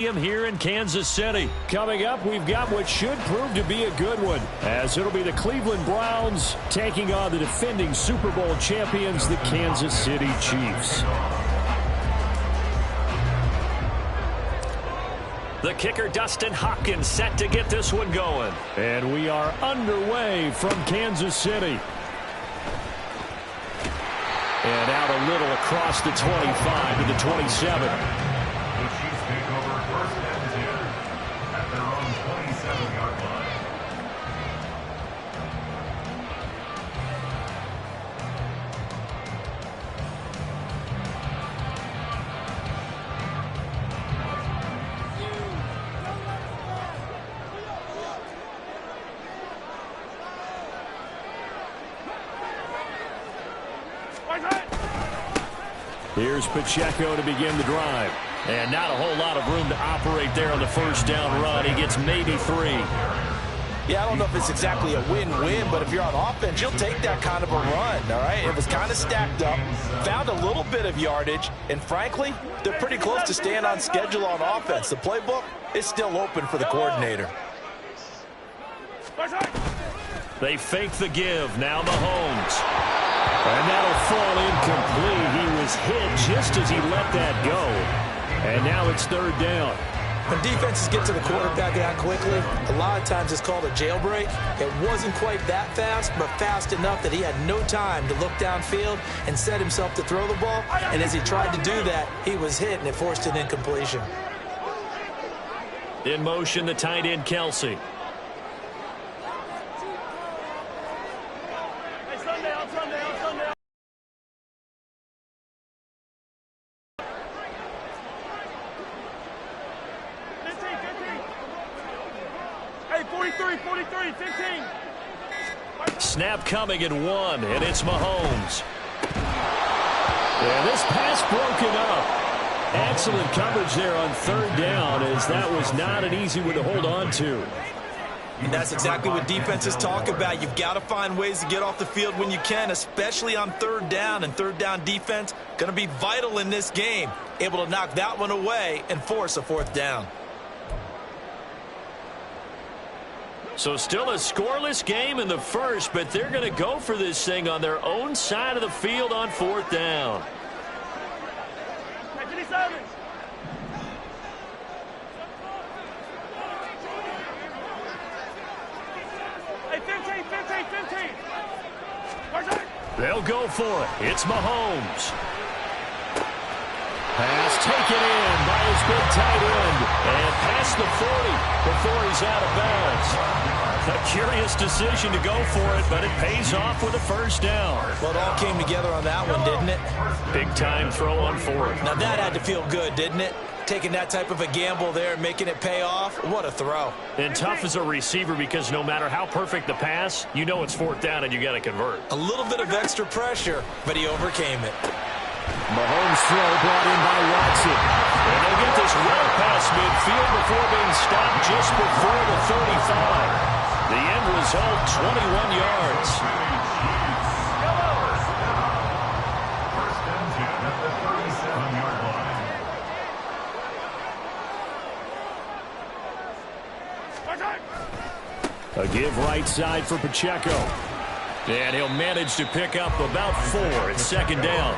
Here in Kansas City. Coming up, we've got what should prove to be a good one, as it'll be the Cleveland Browns taking on the defending Super Bowl champions, the Kansas City Chiefs. The kicker, Dustin Hopkins, set to get this one going. And we are underway from Kansas City. And out a little across the 25 to the 27. Here's Pacheco to begin the drive. And not a whole lot of room to operate there on the first down run. He gets maybe 3. Yeah, I don't know if it's exactly a win-win, but if you're on offense, you'll take that kind of a run, all right? It was kind of stacked up, found a little bit of yardage, and frankly, they're pretty close to staying on schedule on offense. The playbook is still open for the coordinator. They fake the give. Now Mahomes. And that'll fall incomplete. He was hit just as he let that go. And now it's third down. When defenses get to the quarterback that quickly, a lot of times it's called a jailbreak. It wasn't quite that fast, but fast enough that he had no time to look downfield and set himself to throw the ball. And as he tried to do that, he was hit, and it forced an incompletion. In motion, the tight end, Kelsey. Snap coming at 1, and it's Mahomes. And this pass broken up. Excellent coverage there on third down, as that was not an easy one to hold on to. And that's exactly what defenses talk about. You've got to find ways to get off the field when you can, especially on third down. And third down defense going to be vital in this game. Able to knock that one away and force a fourth down. So still a scoreless game in the first, but they're going to go for this thing on their own side of the field on fourth down. They'll go for it. It's Mahomes. Pass taken in by his big tight end. And past the 40 before he's out of bounds. A curious decision to go for it, but it pays off with a first down. Well, it all came together on that one, didn't it? Big-time throw on fourth. Now that had to feel good, didn't it? Taking that type of a gamble there and making it pay off. What a throw. And tough as a receiver, because no matter how perfect the pass, you know it's fourth down and you got to convert. A little bit of extra pressure, but he overcame it. Mahomes' throw brought in by Watson. And they'll get this well past midfield before being stopped just before the 35. The end result, 21 yards. A give right side for Pacheco. And he'll manage to pick up about 4 at second down.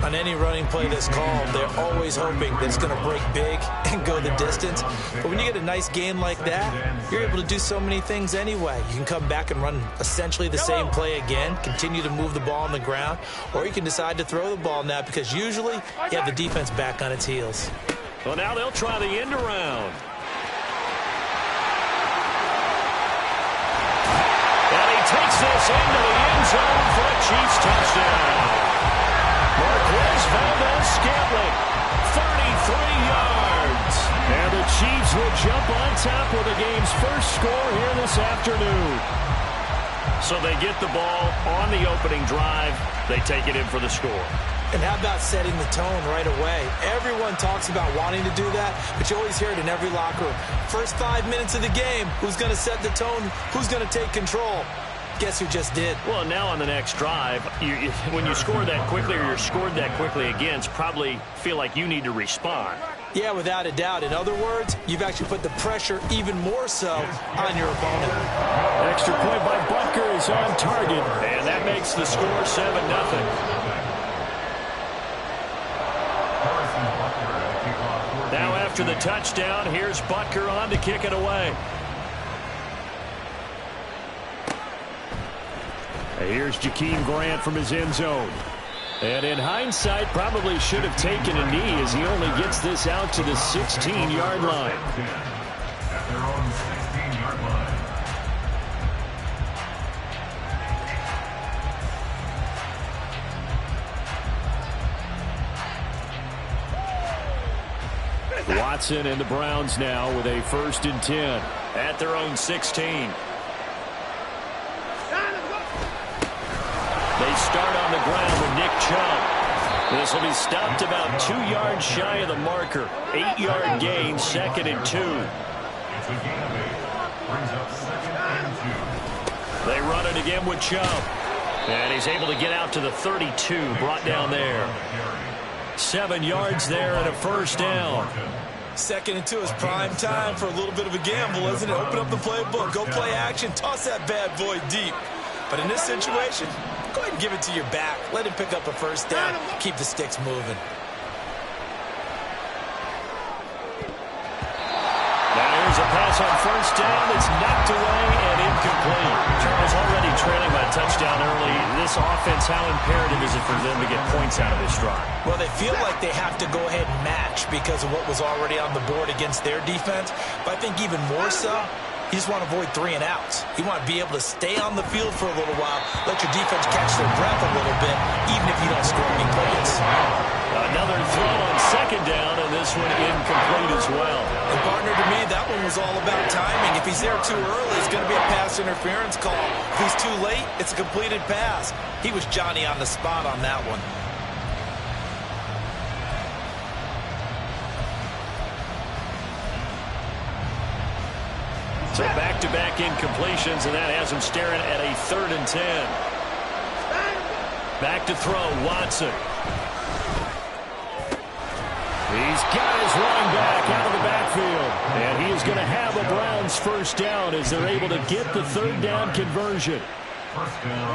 On any running play that's called, they're always hoping that it's going to break big and go the distance. But when you get a nice gain like that, you're able to do so many things anyway. You can come back and run essentially the same play again, continue to move the ball on the ground, or you can decide to throw the ball now because usually you have the defense back on its heels. Well, now they'll try the end around. And he takes this into the end zone for a Chiefs touchdown. Marquez Valdez-Scantling, 33 yards. And the Chiefs will jump on top with the game's first score here this afternoon. So they get the ball on the opening drive. They take it in for the score. And how about setting the tone right away? Everyone talks about wanting to do that, but you always hear it in every locker room. First 5 minutes of the game, who's going to set the tone? Who's going to take control? Guess who just did? Well, now on the next drive, when you score that quickly or you're scored that quickly against, probably feel like you need to respond. Yeah, without a doubt. In other words, you've actually put the pressure even more so on your opponent. Extra point by Butker is on target, and that makes the score 7-0. Now after the touchdown, here's Butker on to kick it away. Here's Jakeem Grant from his end zone. And in hindsight, probably should have taken a knee as he only gets this out to the 16-yard line. Watson and the Browns now with a 1st and 10 at their own 16. They start on the ground with Nick Chubb. This will be stopped about 2 yards shy of the marker. 8-yard gain, 2nd and 2. They run it again with Chubb. And he's able to get out to the 32, brought down there. 7 yards there and a 1st down. 2nd and 2 is prime time for a little bit of a gamble, isn't it? Open up the playbook, go play action, toss that bad boy deep. But in this situation, go ahead and give it to your back. Let him pick up a 1st down. Keep the sticks moving. Now here's a pass on 1st down. It's knocked away and incomplete. Charles already trailing by a touchdown early. This offense, how imperative is it for them to get points out of this drive? Well, they feel like they have to go ahead and match because of what was already on the board against their defense. But I think even more so, you just want to avoid 3 and outs. You want to be able to stay on the field for a little while, let your defense catch their breath a little bit, even if you don't score any points. Another throw on 2nd down, and this one incomplete as well. And partner, to me, that one was all about timing. If he's there too early, it's going to be a pass interference call. If he's too late, it's a completed pass. He was Johnny on the spot on that one. So back-to-back incompletions, and that has him staring at a 3rd and 10. Back to throw, Watson. He's got his running back out of the backfield. And he is going to have a Browns 1st down as they're able to get the 3rd down conversion.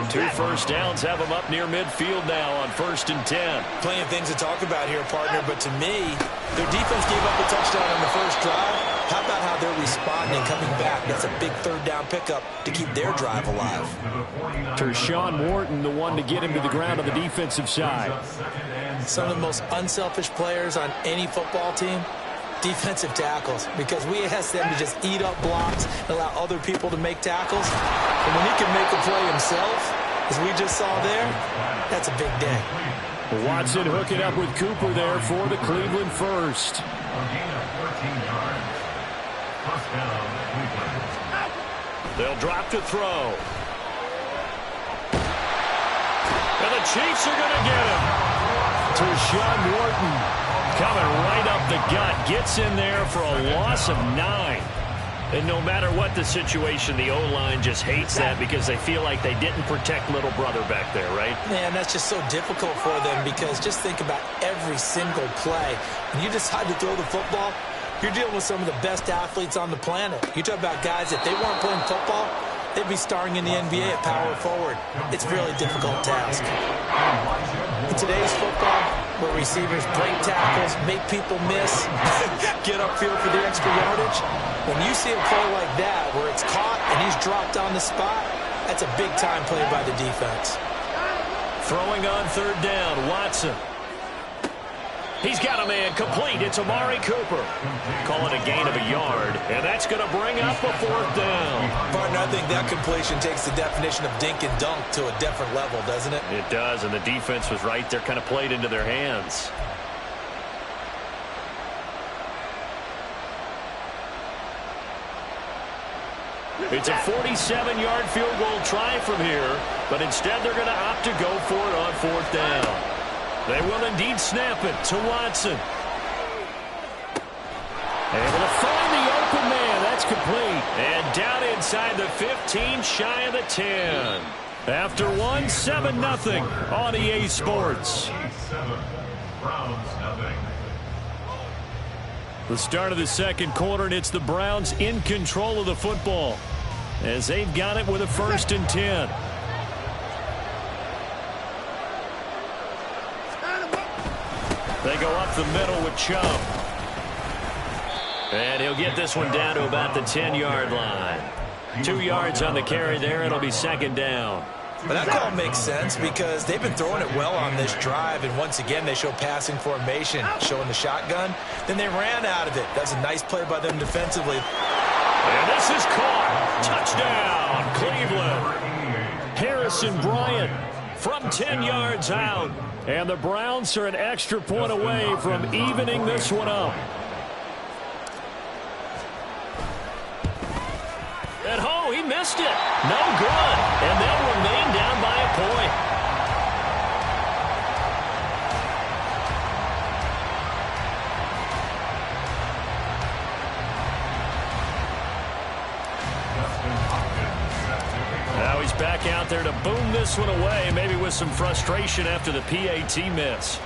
2 1st downs have them up near midfield now on 1st and 10. Plenty of things to talk about here, partner, but to me, their defense gave up a touchdown on the 1st drive. How about how they're responding, coming back? That's a big 3rd down pickup to keep their drive alive. Tershawn Wharton, the one to get him to the ground on the defensive side. Some of the most unselfish players on any football team, defensive tackles, because we ask them to just eat up blocks and allow other people to make tackles. And when he can make a play himself, as we just saw there, that's a big day. Watson hooking up with Cooper there for the Cleveland 1st. They'll drop to throw. And the Chiefs are going to get him. Tershawn Wharton coming right up the gut. Gets in there for a loss of 9. And no matter what the situation, the O-line just hates that because they feel like they didn't protect little brother back there, right? Man, that's just so difficult for them because just think about every single play. When you decide to throw the football, you're dealing with some of the best athletes on the planet. You talk about guys, if they weren't playing football, they'd be starring in the NBA at power forward. It's a really difficult task. In today's football, where receivers break tackles, make people miss, get upfield for the extra yardage, when you see a play like that where it's caught and he's dropped on the spot, that's a big-time play by the defense. Throwing on 3rd down, Watson. He's got a man complete. It's Amari Cooper. Calling a gain of a yard, and that's going to bring up a 4th down. Partner, I think that completion takes the definition of dink and dunk to a different level, doesn't it? It does, and the defense was right there, kind of played into their hands. It's a 47-yard field goal try from here, but instead they're going to opt to go for it on 4th down. They will indeed snap it to Watson. Able to find the open man. That's complete. And down inside the 15, shy of the 10. After one, 7-0 on EA Sports. The start of the second quarter, and it's the Browns in control of the football as they've got it with a 1st and 10. They go up the middle with Chubb. And he'll get this one down to about the 10-yard line. 2 yards on the carry there. It'll be 2nd down. But that call makes sense because they've been throwing it well on this drive, and once again they show passing formation, showing the shotgun. Then they ran out of it. That's a nice play by them defensively. And this is caught. Touchdown, Cleveland. Harrison Bryant from 10 yards out. And the Browns are an extra point away from evening this one up. And oh, he missed it. No good. And they'll remain down by a point. Now he's back out there to boom this one away, maybe with some frustration after the PAT miss.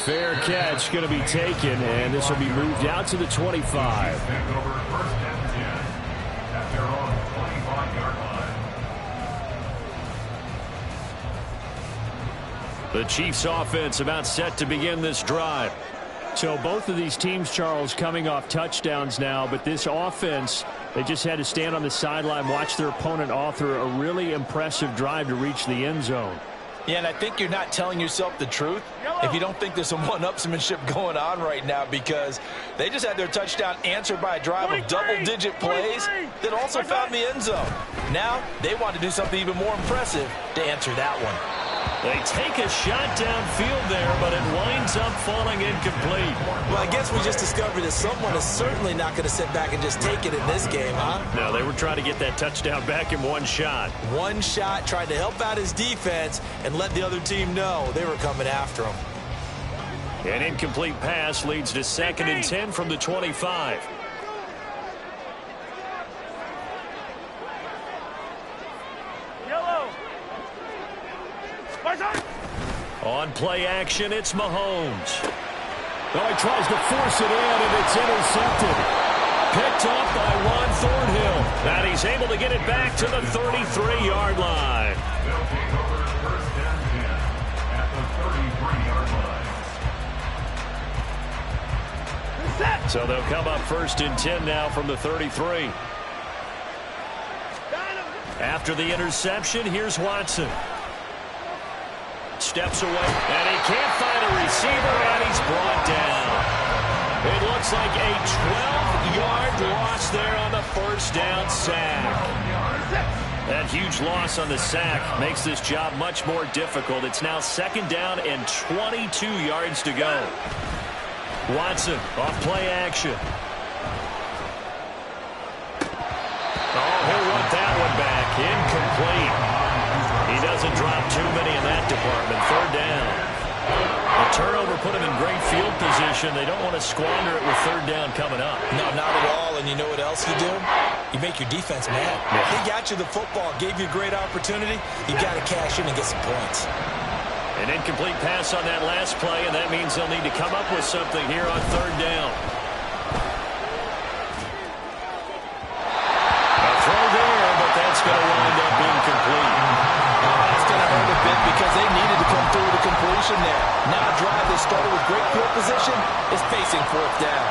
Fair catch going to be taken, and this will be moved out to the 25. The Chiefs offense about set to begin this drive. So both of these teams, Charles, coming off touchdowns now, but this offense, they just had to stand on the sideline, watch their opponent author a really impressive drive to reach the end zone. Yeah, and I think you're not telling yourself the truth if you don't think there's some one-upsmanship going on right now, because they just had their touchdown answered by a drive of double-digit plays that also found the end zone. Now they want to do something even more impressive to answer that one. They take a shot downfield there, but it winds up falling incomplete. Well, I guess we just discovered that someone is certainly not going to sit back and just take it in this game, huh? No, they were trying to get that touchdown back in one shot. One shot, tried to help out his defense and let the other team know they were coming after him. An incomplete pass leads to 2nd and 10 from the 25. On play action, it's Mahomes. Oh, he tries to force it in, and it's intercepted. Picked up by Ron Thornhill. And he's able to get it back to the 33-yard line. So they'll come up 1st and 10 now from the 33. After the interception, here's Watson. Steps away, and he can't find a receiver, and he's brought down. It looks like a 12-yard loss there on the 1st down sack. That huge loss on the sack makes this job much more difficult. It's now 2nd down and 22 yards to go. Watson off play action. Oh, he'll want that one back. Incomplete. He doesn't drop too many in that department. 3rd down. The turnover put him in great field position. They don't want to squander it with 3rd down coming up. No, not at all. And you know what else you do? You make your defense mad. Yeah. They got you the football, gave you a great opportunity. You got to cash in and get some points. An incomplete pass on that last play, and that means they'll need to come up with something here on 3rd down. A throw there, but that's going to wind up incomplete. It's going to hurt a bit because they needed to come through with a completion there. Now a drive that started with great field position is facing 4th down.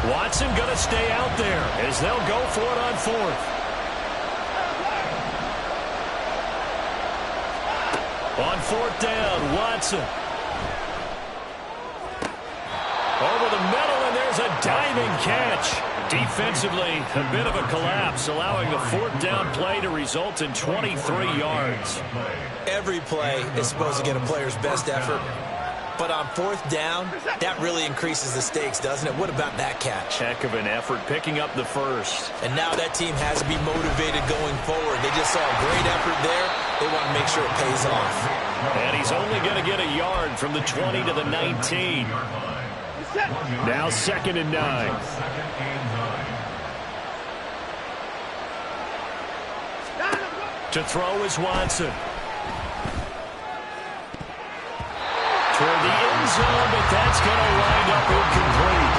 Watson going to stay out there as they'll go for it on 4th. On 4th down, Watson. Over the middle, and there's a diving catch. Defensively, a bit of a collapse, allowing the 4th down play to result in 23 yards. Every play is supposed to get a player's best effort. But on 4th down, that really increases the stakes, doesn't it? What about that catch? Heck of an effort, picking up the 1st. And now that team has to be motivated going forward. They just saw a great effort there. They want to make sure it pays off. And he's only going to get a yard from the 20 to the 19. Now 2nd and 9. To throw is Watson. Toward the end zone, but that's going to wind up incomplete.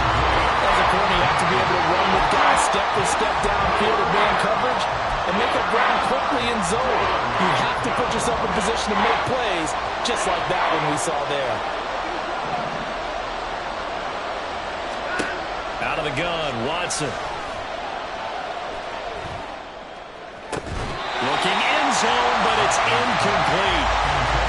As a corner, you have to be able to run with guys step for step downfield in man coverage and make up ground quickly in zone. You have to put yourself in position to make plays, just like that one we saw there. Out of the gun, Watson. Looking end zone, but it's incomplete.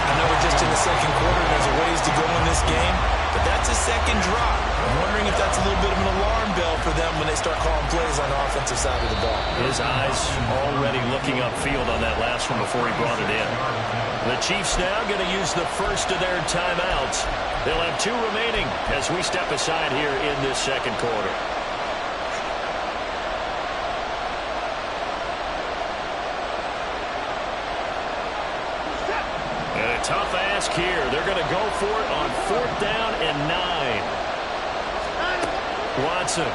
I know we're just in the second quarter and there's a ways to go in this game, but that's a second drop. I'm wondering if that's a little bit of an alarm bell for them when they start calling plays on the offensive side of the ball. His eyes already looking upfield on that last one before he brought it in. The Chiefs now going to use the first of their timeouts. They'll have 2 remaining as we step aside here in this second quarter. Tough ask here. They're going to go for it on 4th down and 9. Watson.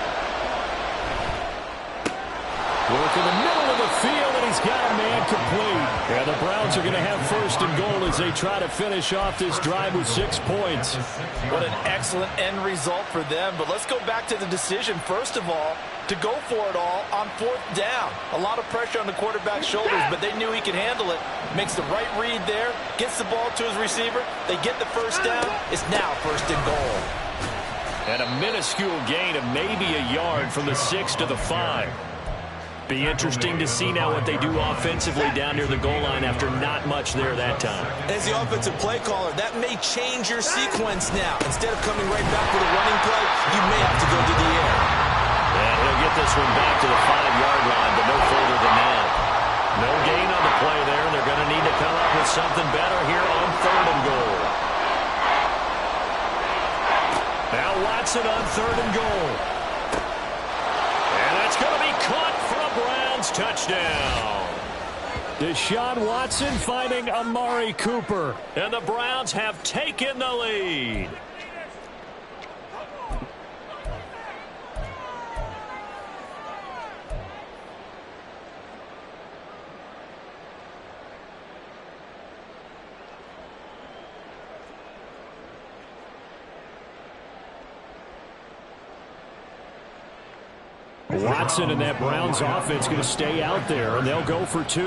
Work in the middle of the field, and he's got a man complete. And the Browns are going to have 1st and goal as they try to finish off this drive with 6 points. What an excellent end result for them. But let's go back to the decision, first of all, to go for it all on 4th down. A lot of pressure on the quarterback's shoulders, but they knew he could handle it. Makes the right read there, gets the ball to his receiver. They get the 1st down. It's now 1st and goal. And a minuscule gain of maybe a yard from the 6 to the 5. Be interesting to see now what they do offensively down near the goal line after not much there that time. As the offensive play caller, that may change your sequence now. Instead of coming right back with a running play, you may have to go to the air. And he'll get this one back to the 5-yard line, but no further than that. No gain on the play there. They're going to need to come up with something better here on 3rd and goal. Now Watson on 3rd and goal. And that's going to be caught for a Browns touchdown. Deshaun Watson finding Amari Cooper. And the Browns have taken the lead. Watson and that Browns offense going to stay out there, and they'll go for 2.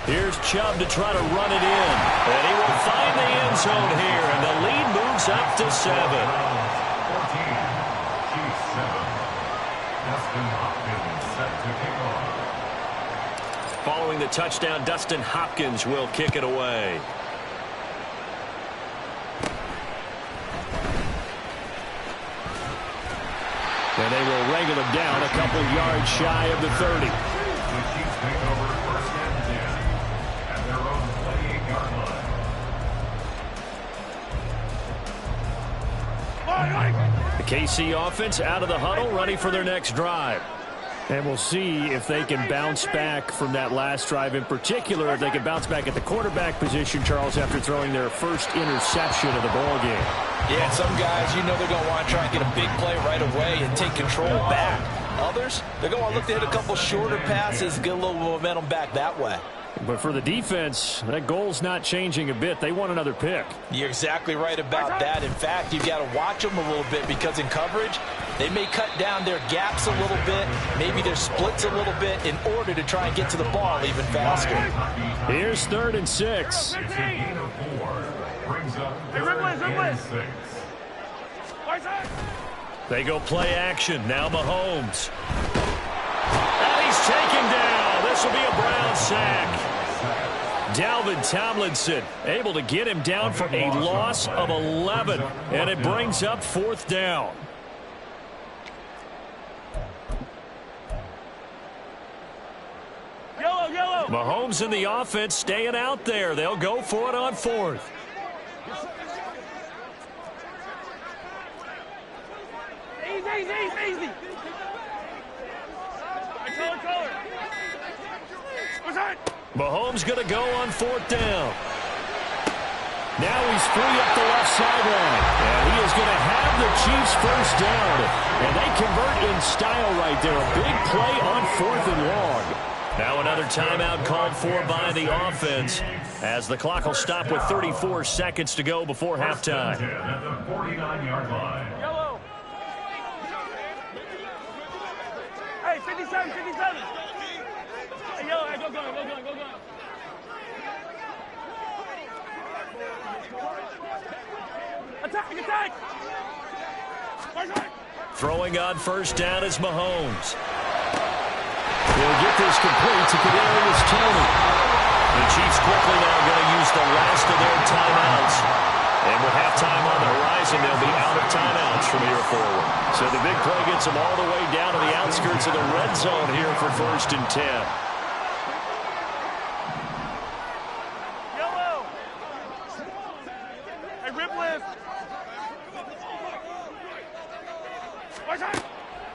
Here's Chubb to try to run it in. And he will find the end zone here, and the lead moves up to 7. Following the touchdown, Dustin Hopkins will kick it away. And they will wrangle him down a couple yards shy of the 30. The KC offense out of the huddle, ready for their next drive. And we'll see if they can bounce back from that last drive in particular, if they can bounce back at the quarterback position, Charles, after throwing their first interception of the ball game. Yeah, some guys, you know they're going to want to try and get a big play right away and take control back. Others, they're going to look to hit a couple shorter passes, get a little momentum back that way. But for the defense, that goal's not changing a bit. They want another pick. You're exactly right about that. In fact, you've got to watch them a little bit because in coverage, they may cut down their gaps a little bit, maybe their splits a little bit in order to try and get to the ball even faster. Here's 3rd and 6. They go play action. Now Mahomes. And he's taken down. This will be a Brown sack. Dalvin Tomlinson able to get him down for a loss of 11. And it brings up 4th down. Yellow. Mahomes in the offense staying out there. They'll go for it on 4th. Easy. Mahomes going to go on 4th down. Now he's free up the left sideline. And he is going to have the Chiefs 1st down. And they convert in style right there. A big play on 4th and long. Now another timeout called for by the offense as the clock will stop with 34 seconds to go before halftime. At the 49-yard line. Yellow. Hey, 57, 57. Hey, yellow, hey, go. Attack. Throwing on first down is Mahomes. He'll get this complete to Kadarius Toney. The Chiefs quickly now going to use the last of their timeouts. And with halftime on the horizon, they'll be out of timeouts from here forward. So the big play gets them all the way down to the outskirts of the red zone here for 1st and 10. Yellow. Hey, rip lift.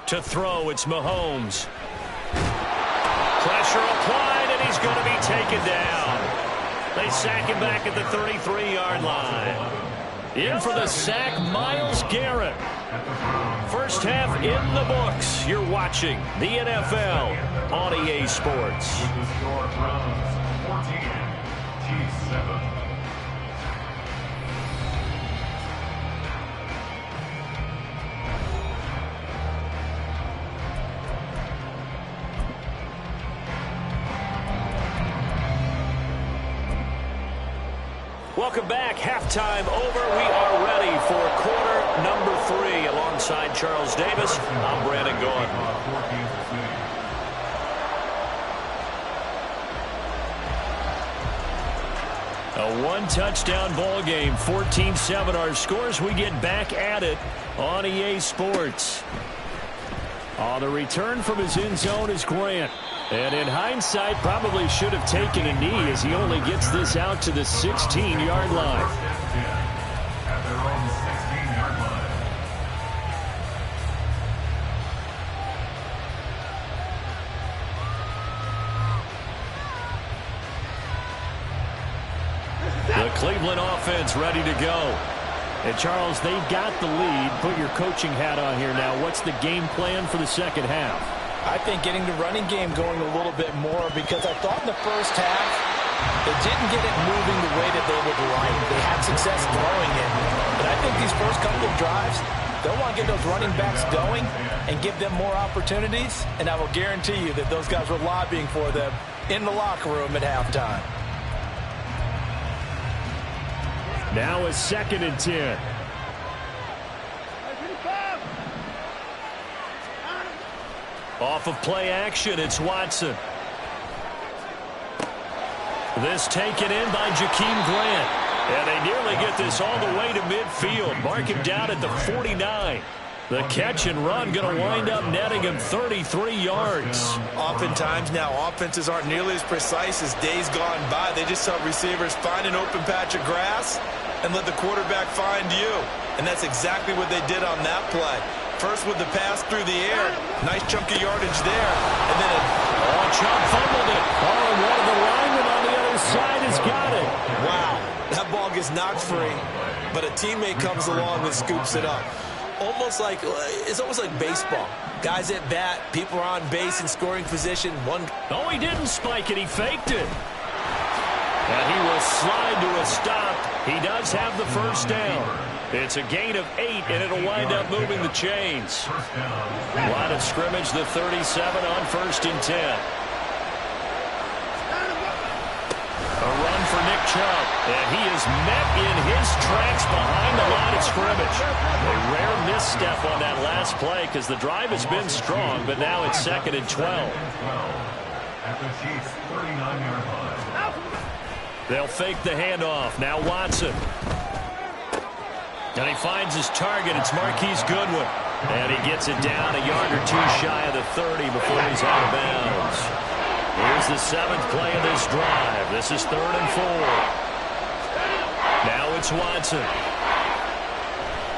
To throw, it's Mahomes. Pressure applied, and he's going to be taken down. They sack him back at the 33-yard line. In for the sack, Myles Garrett. First half in the books. You're watching the NFL on EA Sports. With the score from 14, Chiefs 7. Welcome back. Halftime over. We are ready for quarter number 3. Alongside Charles Davis, I'm Brandon Gordon. A one-touchdown ball game. 14-7 our scores. We get back at it on EA Sports. The return from his end zone is Grant. And in hindsight, probably should have taken a knee as he only gets this out to the 16-yard line. At their own 16-yard line. The Cleveland offense ready to go. And Charles, they've got the lead. Put your coaching hat on here now. What's the game plan for the second half? I think getting the running game going a little bit more, because I thought in the first half they didn't get it moving the way that they would like. They had success throwing it. But I think these first couple of drives, they'll want to get those running backs going and give them more opportunities. And I will guarantee you that those guys were lobbying for them in the locker room at halftime. Now a 2nd and 10. Off of play action, it's Watson. This taken in by Jakeem Grant. And they nearly get this all the way to midfield. Mark him down at the 49. The catch and run going to wind up netting him 33 yards. Oftentimes now, offenses aren't nearly as precise as days gone by. They just saw receivers find an open patch of grass and let the quarterback find you. And that's exactly what they did on that play. First with the pass through the air. Nice chunk of yardage there. And then Chubb fumbled it. And one of the linemen on the other side has got it. Wow. That ball gets knocked free, but a teammate comes along and scoops it up. It's almost like baseball. Guys at bat, people are on base in scoring position. Oh, he didn't spike it. He faked it. And he will slide to a stop. He does have the first down. It's a gain of 8, and it'll wind up moving the chains. Line of scrimmage, the 37 on 1st and 10. A run for Nick Chubb, and he is met in his tracks behind the line of scrimmage. A rare misstep on that last play because the drive has been strong, but now it's 2nd and 12. At the Chiefs' 39-yard line. They'll fake the handoff. Now Watson. And he finds his target. It's Marquise Goodwin. And he gets it down a yard or 2 shy of the 30 before he's out of bounds. Here's the 7th play of this drive. This is 3rd and 4. Now it's Watson.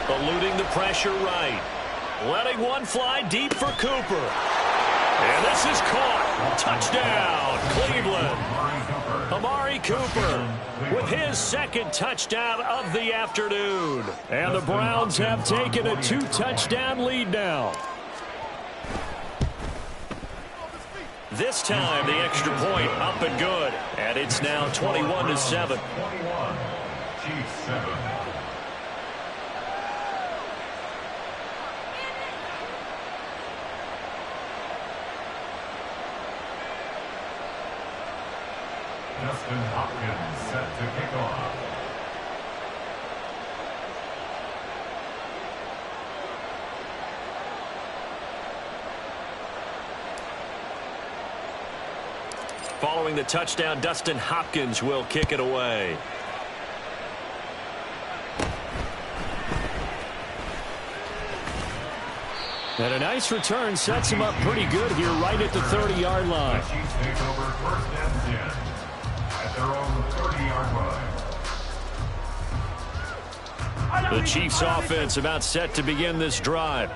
Eluding the pressure right. Letting one fly deep for Cooper. And this is caught. Touchdown, Cleveland. Amari Cooper with his 2nd touchdown of the afternoon. And the Browns have taken a 2-touchdown lead now. This time, the extra point up and good. And it's now 21-7. 21, Chiefs 7. Justin Hopkins set to kick off. Following the touchdown, Dustin Hopkins will kick it away. And a nice return sets him up pretty good here right at the 30-yard line. The Chiefs take over first and 10 at their own 30-yard line. The Chiefs offense about set to begin this drive.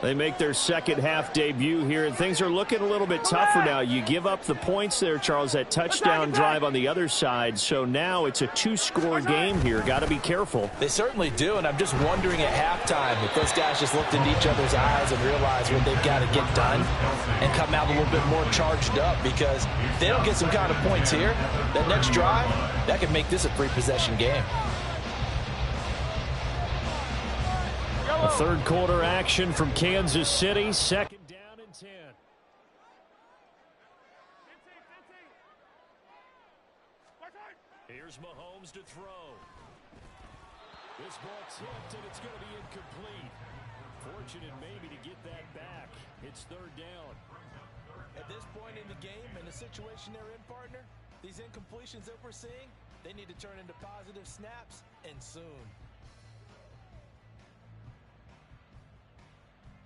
They make their second half debut here, and things are looking a little bit tougher now. You give up the points there, Charles, that touchdown drive on the other side. So now it's a two-score game here. Got to be careful. They certainly do, and I'm just wondering at halftime if those guys just looked into each other's eyes and realized what they've got to get done and come out a little bit more charged up, because if they don't get some kind of points here, that next drive, that could make this a three-possession game. A third quarter action from Kansas City. Second down and 10. Here's Mahomes to throw. This ball tipped, and it's going to be incomplete. Fortunate maybe to get that back. It's third down. At this point in the game, and the situation they're in, partner, these incompletions that we're seeing, they need to turn into positive snaps, and soon.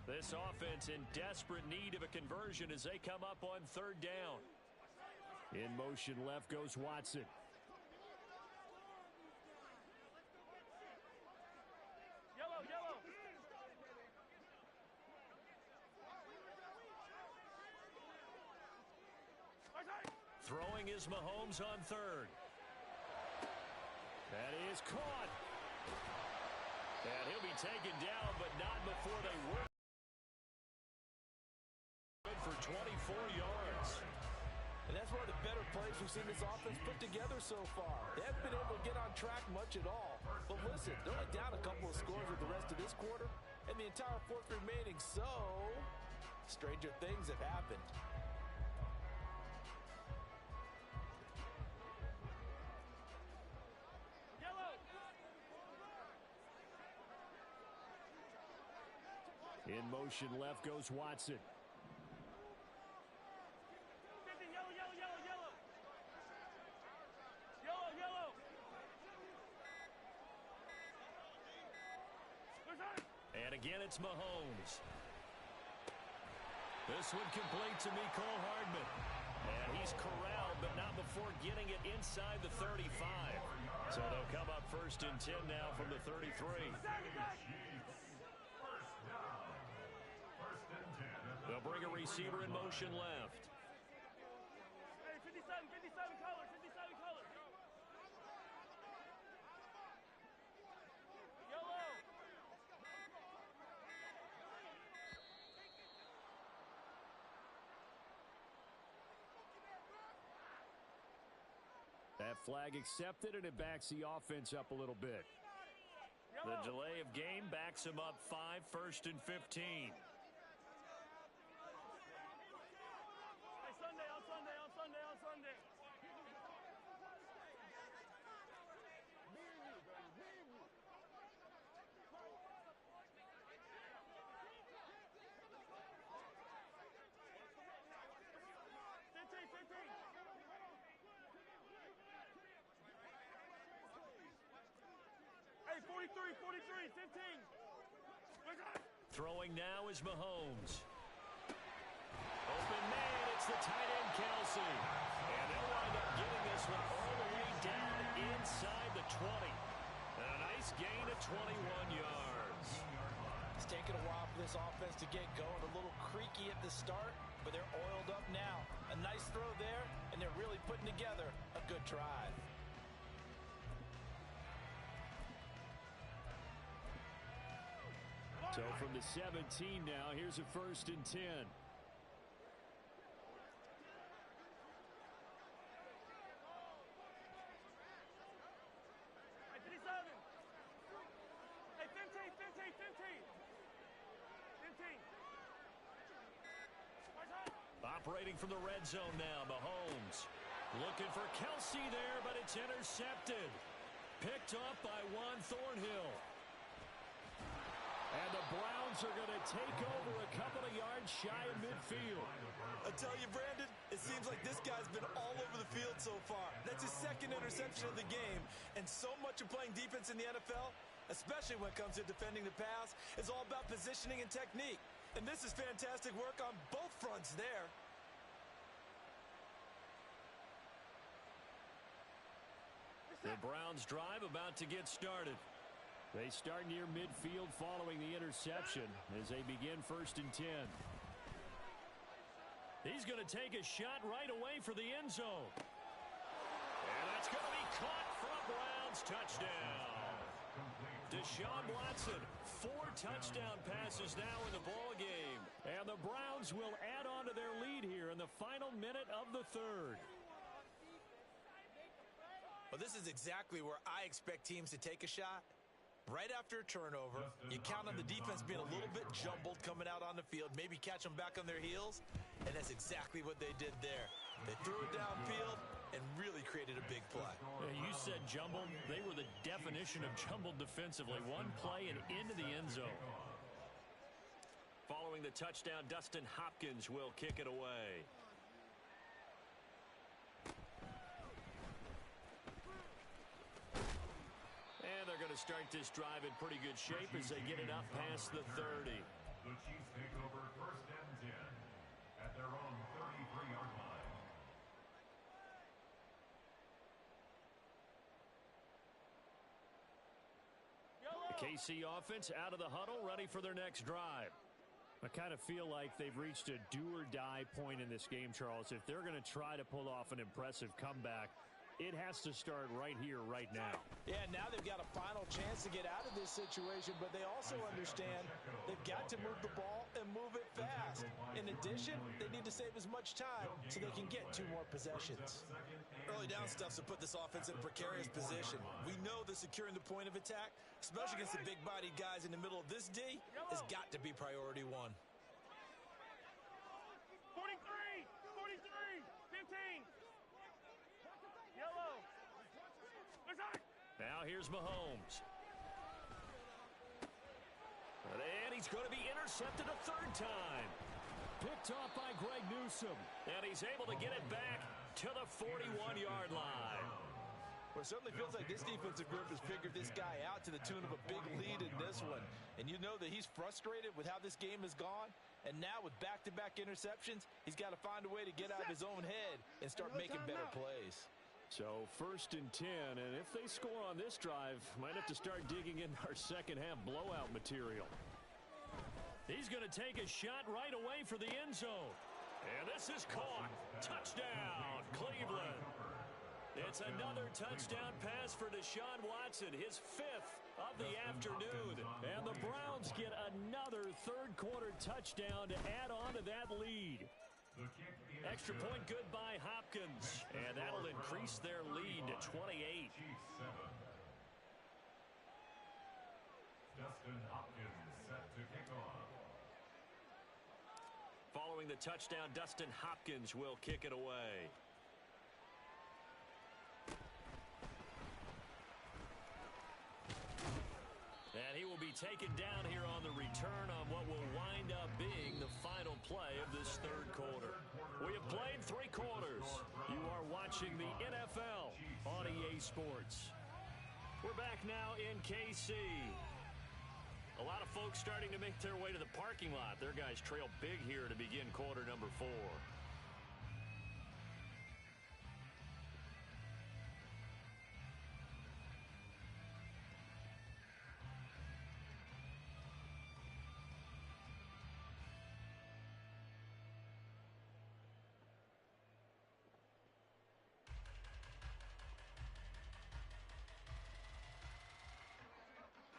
This offense in desperate need of a conversion as they come up on third down. In motion left goes Watson. Yellow. Throwing is Mahomes on third. That is caught. And he'll be taken down, but not before they work. For 24 yards. And that's one of the better plays we've seen this offense put together so far. They haven't been able to get on track much at all. But listen, they're only down a couple of scores with the rest of this quarter, and the entire fourth remaining, so stranger things have happened. In motion left goes Watson. Yellow. And again, it's Mahomes. This one complete to Mecole Hardman. And he's corralled, but not before getting it inside the 35. So they'll come up first and 10 now from the 33. They'll bring a receiver in motion left. Hey, 57 color. Yellow. That flag accepted, and it backs the offense up a little bit. The delay of game backs him up 5, first and 15. On Sunday. Hey, 43, 15. Throwing now is Mahomes. Open man, it's the tight end, Kelsey. And they'll wind up getting this one all the way down inside the 20. And a nice gain of 21 yards. It's taken a while for this offense to get going. A little creaky at the start, but they're oiled up now. A nice throw there, and they're really putting together a good drive. So from the 17 now, here's a first and 10. Operating from the red zone now, Mahomes. Looking for Kelsey there, but it's intercepted. Picked up by Juan Thornhill. And the Browns are going to take over a couple of yards shy of midfield. I tell you, Brandon, it seems like this guy's been all over the field so far. That's his second interception of the game. And so much of playing defense in the NFL, especially when it comes to defending the pass, is all about positioning and technique. And this is fantastic work on both fronts there. The Browns drive about to get started. They start near midfield following the interception as they begin 1st and 10. He's going to take a shot right away for the end zone. And that's going to be caught for a Browns touchdown. Deshaun Watson, 4 touchdown passes now in the ball game. And the Browns will add on to their lead here in the final minute of the 3rd. Well, this is exactly where I expect teams to take a shot. Right after a turnover, you count on the defense being a little bit jumbled coming out on the field, maybe catch them back on their heels, and that's exactly what they did there. They threw it downfield and really created a big play. Yeah, you said jumbled. They were the definition of jumbled defensively. One play and into the end zone. Following the touchdown, Dustin Hopkins will kick it away. And they're going to start this drive in pretty good shape as they get it up past the 30. The Chiefs take over 1st and 10 at their own 33-yard line. The KC offense out of the huddle, ready for their next drive. I kind of feel like they've reached a do-or-die point in this game, Charles. If they're going to try to pull off an impressive comeback, it has to start right here, right now. Yeah, now they've got a final chance to get out of this situation, but they also understand they've got to move the ball and move it fast. In addition, they need to save as much time so they can get 2 more possessions. Early down stuff's to put this offense in a precarious position. We know that securing the point of attack, especially against the big-bodied guys in the middle of this D, has got to be priority 1. 43, 43, 15. Yellow. Now here's Mahomes. And he's going to be intercepted a 3rd time. Picked off by Greg Newsome. And he's able to get it back to the 41-yard line. Well, it certainly feels like this defensive group has figured this guy out to the tune of a big lead in this one. And you know that he's frustrated with how this game has gone. And now with back-to-back interceptions, he's got to find a way to get out of his own head and start making better plays. So 1st and 10, and if they score on this drive, might have to start digging in our second-half blowout material. He's going to take a shot right away for the end zone. And this is caught. Touchdown, Cleveland. It's another touchdown pass for Deshaun Watson, his 5th of the afternoon. And the Browns get another 3rd-quarter touchdown to add on to that lead. Extra point good by Hopkins. And that'll increase their lead to 28. Dustin Hopkins set to kick off. Following the touchdown, Dustin Hopkins will kick it away. And he will be taken down here on the return on what will wind up being the final play of this 3rd quarter. We have played 3 quarters. You are watching the NFL on EA Sports. We're back now in KC. A lot of folks starting to make their way to the parking lot. Their guys trail big here to begin quarter number 4.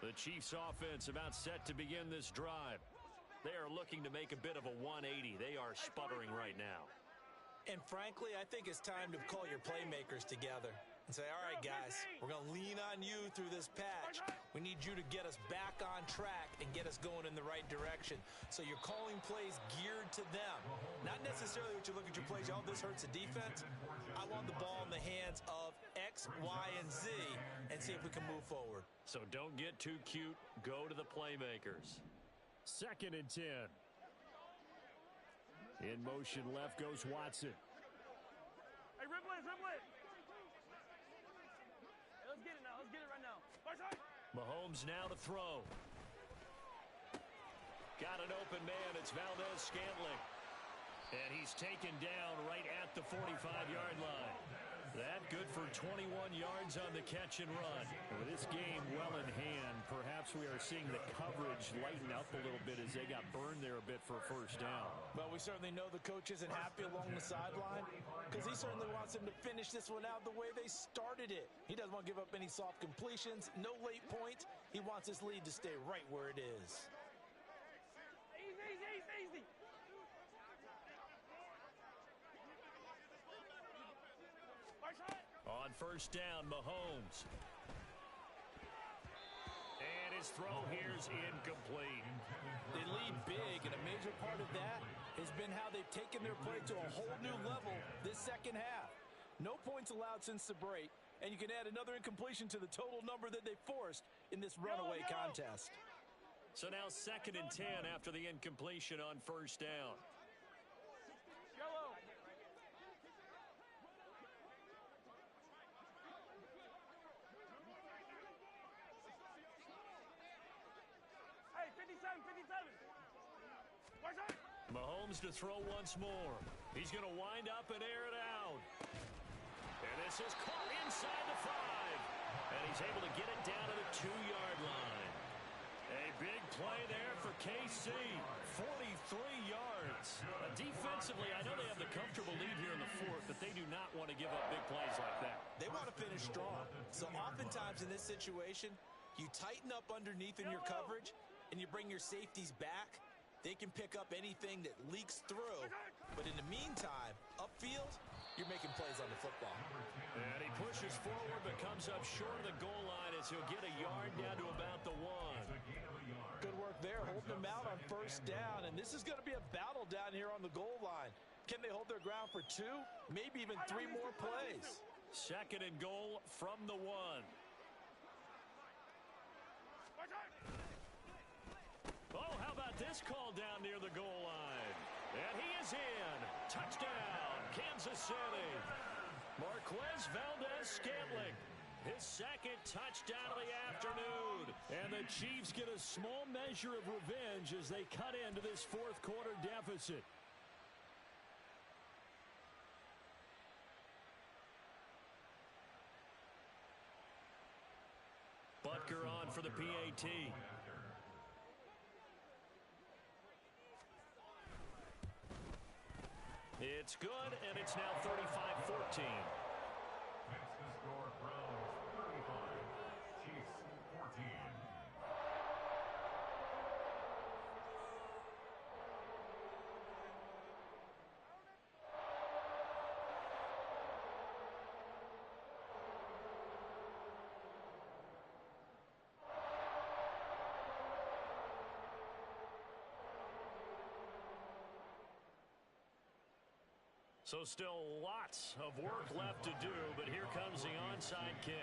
The Chiefs offense about set to begin this drive. They are looking to make a bit of a 180. They are sputtering right now. And frankly, I think it's time to call your playmakers together. and say, all right, guys, we're going to lean on you through this patch. We need you to get us back on track and get us going in the right direction. So you're calling plays geared to them. Not necessarily what you look at your plays, oh, this hurts the defense. I want the ball in the hands of X, Y, and Z and see if we can move forward. So don't get too cute. Go to the playmakers. 2nd and 10. In motion left goes Watson. Hey, rip it, rip it. Hey, let's get it now. Let's get it right now. Mahomes now to throw. Got an open man. It's Valdez-Scantling. And he's taken down right at the 45-yard line. That good for 21 yards on the catch and run. With this game well in hand, perhaps we are seeing the coverage lighten up a little bit as they got burned there a bit for a first down. Well, we certainly know the coach isn't happy along the sideline because he certainly wants them to finish this one out the way they started it. He doesn't want to give up any soft completions, no late points. He wants this lead to stay right where it is. Easy. On first down, Mahomes. And his throw here's incomplete. They lead big, and a major part of that has been how they've taken their play to a whole new level this second half. No points allowed since the break, and you can add another incompletion to the total number that they forced in this runaway contest. So now 2nd and 10 after the incompletion on first down. Yellow. Hey, 57. Mahomes to throw once more. He's going to wind up and air it out. And this is caught inside the 5. And he's able to get it down to the 2-yard line. A big play there for KC. 43 yards. Defensively, I know they have the comfortable lead here in the 4th, but they do not want to give up big plays like that. They want to finish strong. So oftentimes in this situation, you tighten up underneath in your coverage, and you bring your safeties back. They can pick up anything that leaks through. But in the meantime, upfield, you're making plays on the football. And he pushes forward but comes up short of the goal line as he'll get a yard down to about the 1. Good work there, holding them out on first down. And this is going to be a battle down here on the goal line. Can they hold their ground for 2, maybe even 3 more plays? 2nd and goal from the 1. Oh, how about this call down near the goal line? And he is in. Touchdown, Kansas City. Marquez Valdez-Scantling, his 2nd touchdown of the afternoon. And the Chiefs get a small measure of revenge as they cut into this 4th quarter deficit. Butker on for the PAT. It's good, and it's now 35-14. Makes the score Browns 35, Chiefs 14. So still lots of work left to do, but here comes the onside kick.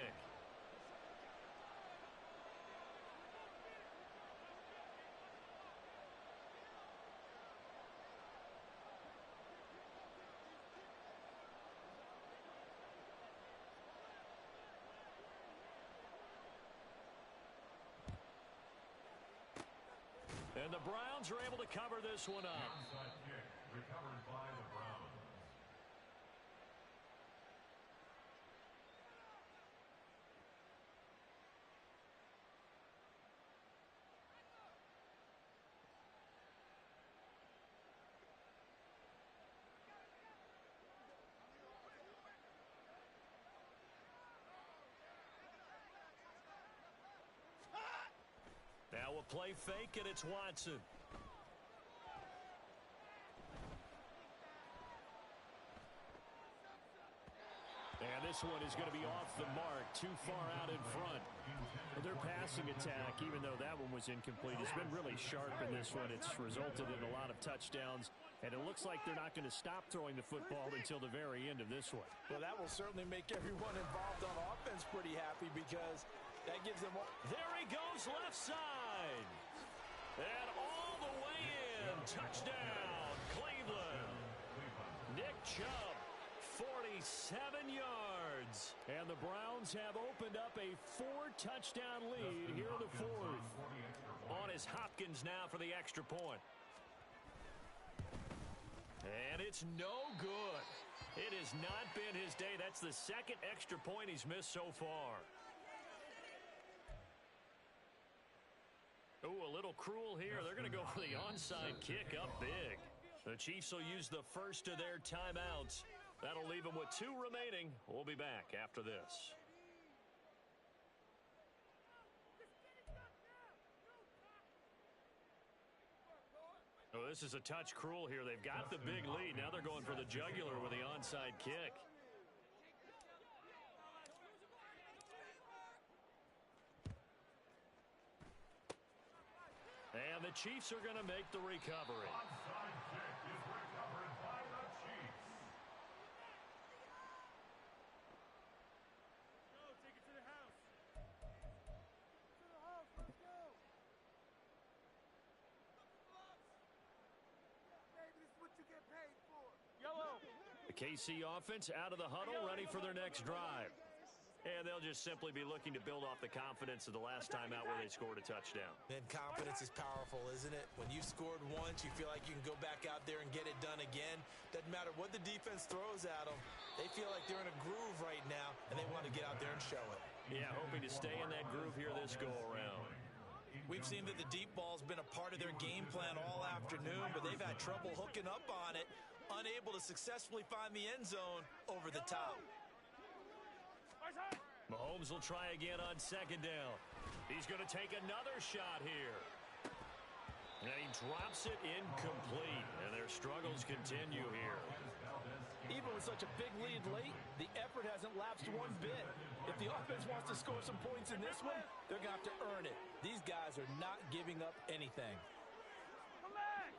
And the Browns are able to cover this one up. Onside kick recovered by the Browns. Now a play fake, and it's Watson. And this this one is going to be off the mark, too far out in front. Well, their passing attack, even though that one was incomplete, has been really sharp in this one. It's resulted in a lot of touchdowns, and it looks like they're not going to stop throwing the football until the very end of this one. Well, that will certainly make everyone involved on offense pretty happy because that gives them... There he goes, left side. And all the way in. Touchdown, Cleveland. Nick Chubb, 47 yards. And the Browns have opened up a 4-touchdown lead here in the fourth. On is Hopkins now for the extra point. And it's no good. It has not been his day. That's the second extra point he's missed so far. Oh, a little cruel here. They're going to go for the onside kick up big. The Chiefs will use the first of their timeouts. That'll leave them with 2 remaining. We'll be back after this. Oh, this is a touch cruel here. They've got the big lead. Now they're going for the jugular with the onside kick. And the Chiefs are going to make the recovery. Onside kick is recovered by the Chiefs. Go, take it to the house. To the house, let's go. Baby, this is what you get paid for. Yellow. The KC offense out of the huddle, ready for their next drive. And they'll just simply be looking to build off the confidence of the last time out where they scored a touchdown. And confidence is powerful, isn't it? When you've scored once, you feel like you can go back out there and get it done again. Doesn't matter what the defense throws at them. They feel like they're in a groove right now, and they want to get out there and show it. Yeah, hoping to stay in that groove here this go-around. We've seen that the deep ball's been a part of their game plan all afternoon, but they've had trouble hooking up on it, unable to successfully find the end zone over the top. Mahomes will try again on second down. He's going to take another shot here. And he drops it incomplete. And their struggles continue here. Even with such a big lead late, the effort hasn't lapsed one bit. If the offense wants to score some points in this one, they're going to have to earn it. These guys are not giving up anything. Come back.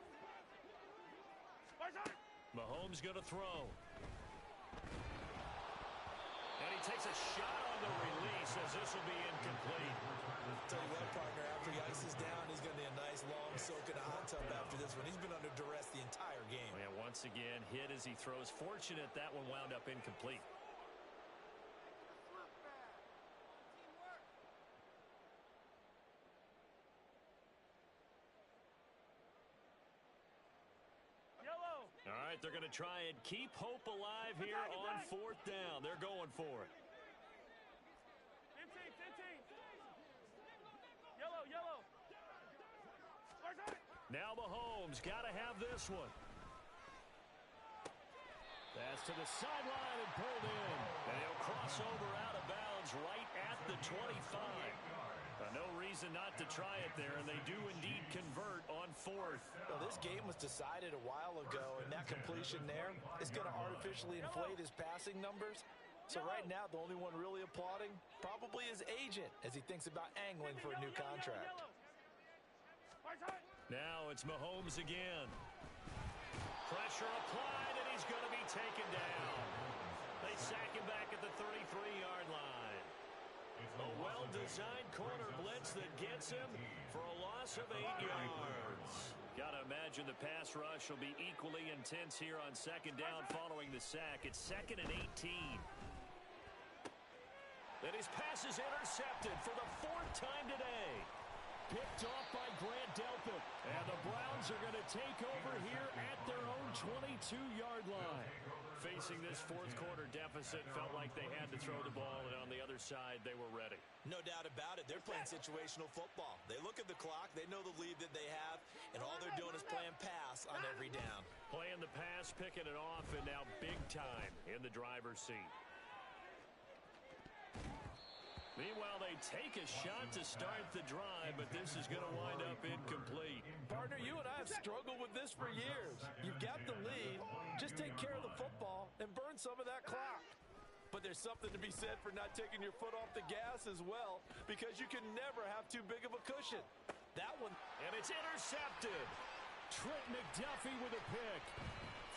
Mahomes going to throw. And he takes a shot on the release as this will be incomplete. Tell you what, partner, after he ices down, he's going to be a nice long soak in a hot tub after this one. He's been under duress the entire game. And once again, hit as he throws. Fortunate that one wound up incomplete. All right, they're going to try and keep hope alive here on 4th down. They're going for it. 15. Yellow. Now Mahomes got to have this one. That's to the sideline and pulled in. And he'll cross over out of bounds right at the 25. No reason not to try it there, and they do indeed convert on 4th. Well, this game was decided a while ago, and that completion there is going to artificially inflate his passing numbers. So right now, the only one really applauding probably his agent as he thinks about angling for a new contract. Now it's Mahomes again. Pressure applied, and he's going to be taken down. They sack him back at the 33-yard line. A well-designed corner blitz that gets him for a loss of 8 yards. Got to imagine the pass rush will be equally intense here on second down following the sack. It's 2nd and 18. And his pass is intercepted for the 4th time today. Picked off by Grant Delpit. And the Browns are going to take over here at their own 22-yard line. Facing this 4th quarter deficit, felt like they had to throw the ball, and on the other side, they were ready. No doubt about it. They're playing situational football. They look at the clock. They know the lead that they have, and all they're doing is playing pass on every down. Playing the pass, picking it off, and now big time in the driver's seat. Meanwhile, they take a shot to start the drive, but this is going to wind up incomplete. Partner, you and I have struggled with this for years. You've got the lead. Just take care of the football and burn some of that clock. But there's something to be said for not taking your foot off the gas as well, because you can never have too big of a cushion. That one. And it's intercepted. Trent McDuffie with a pick.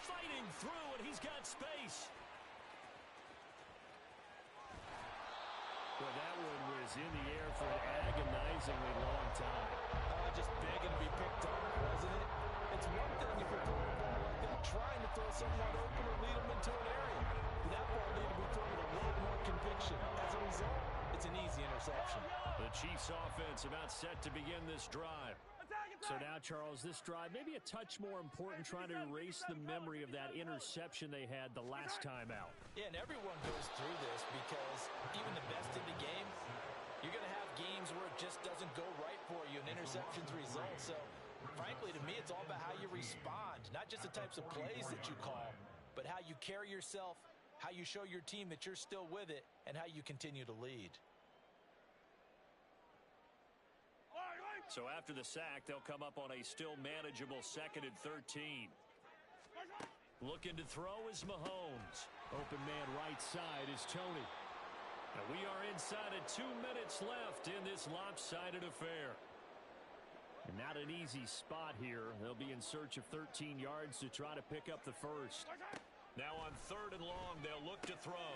Fighting through, and he's got space. Well, that one was in the air for an agonizingly long time. Just begging to be picked off, wasn't it? It's one thing if you're throwing a ball like that, trying to throw someone open or lead them into an area. That ball needed to be thrown with a lot more conviction. As a result, it's an easy interception. The Chiefs offense about set to begin this drive. So now, Charles, this drive maybe a touch more important, trying to erase the memory of that interception they had the last time out. Yeah, and everyone goes through this because even the best in the game, you're going to have games where it just doesn't go right for you and interceptions result. So, frankly, to me, it's all about how you respond, not just the types of plays that you call, but how you carry yourself, how you show your team that you're still with it, and how you continue to lead. So after the sack, they'll come up on a still manageable 2nd and 13. Looking to throw is Mahomes. Open man right side is Tony. And we are inside of 2 minutes left in this lopsided affair. And not an easy spot here. They'll be in search of 13 yards to try to pick up the first. Now on 3rd and long, they'll look to throw.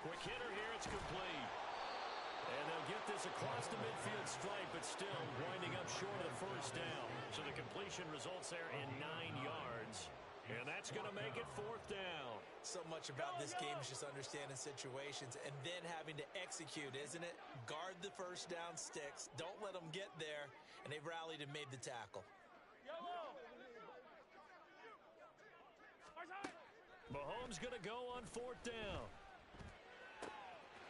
Quick hitter here, it's complete. And they'll get this across the midfield stripe, but still winding up short of the first down. So the completion results there in 9 yards. And that's going to make it 4th down. So much about this game is just understanding situations and then having to execute, isn't it? Guard the first down sticks. Don't let them get there. And they've rallied and made the tackle. Mahomes going to go on 4th down.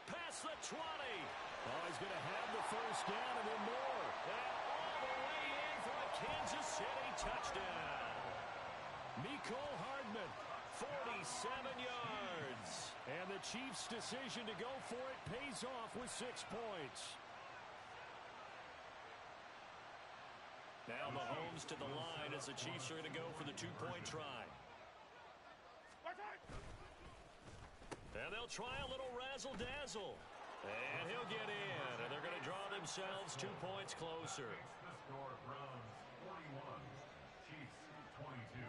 Past the 20. Oh, he's going to have the first down and then more. And all the way in for a Kansas City touchdown. Mecole Hardman, 47 yards. And the Chiefs' decision to go for it pays off with 6 points. Now Mahomes to the line as the Chiefs are going to go for the 2-point try. And they'll try a little razzle-dazzle. And he'll get in. And they're going to draw themselves 2 points closer. The score, Browns 41, Chiefs 22.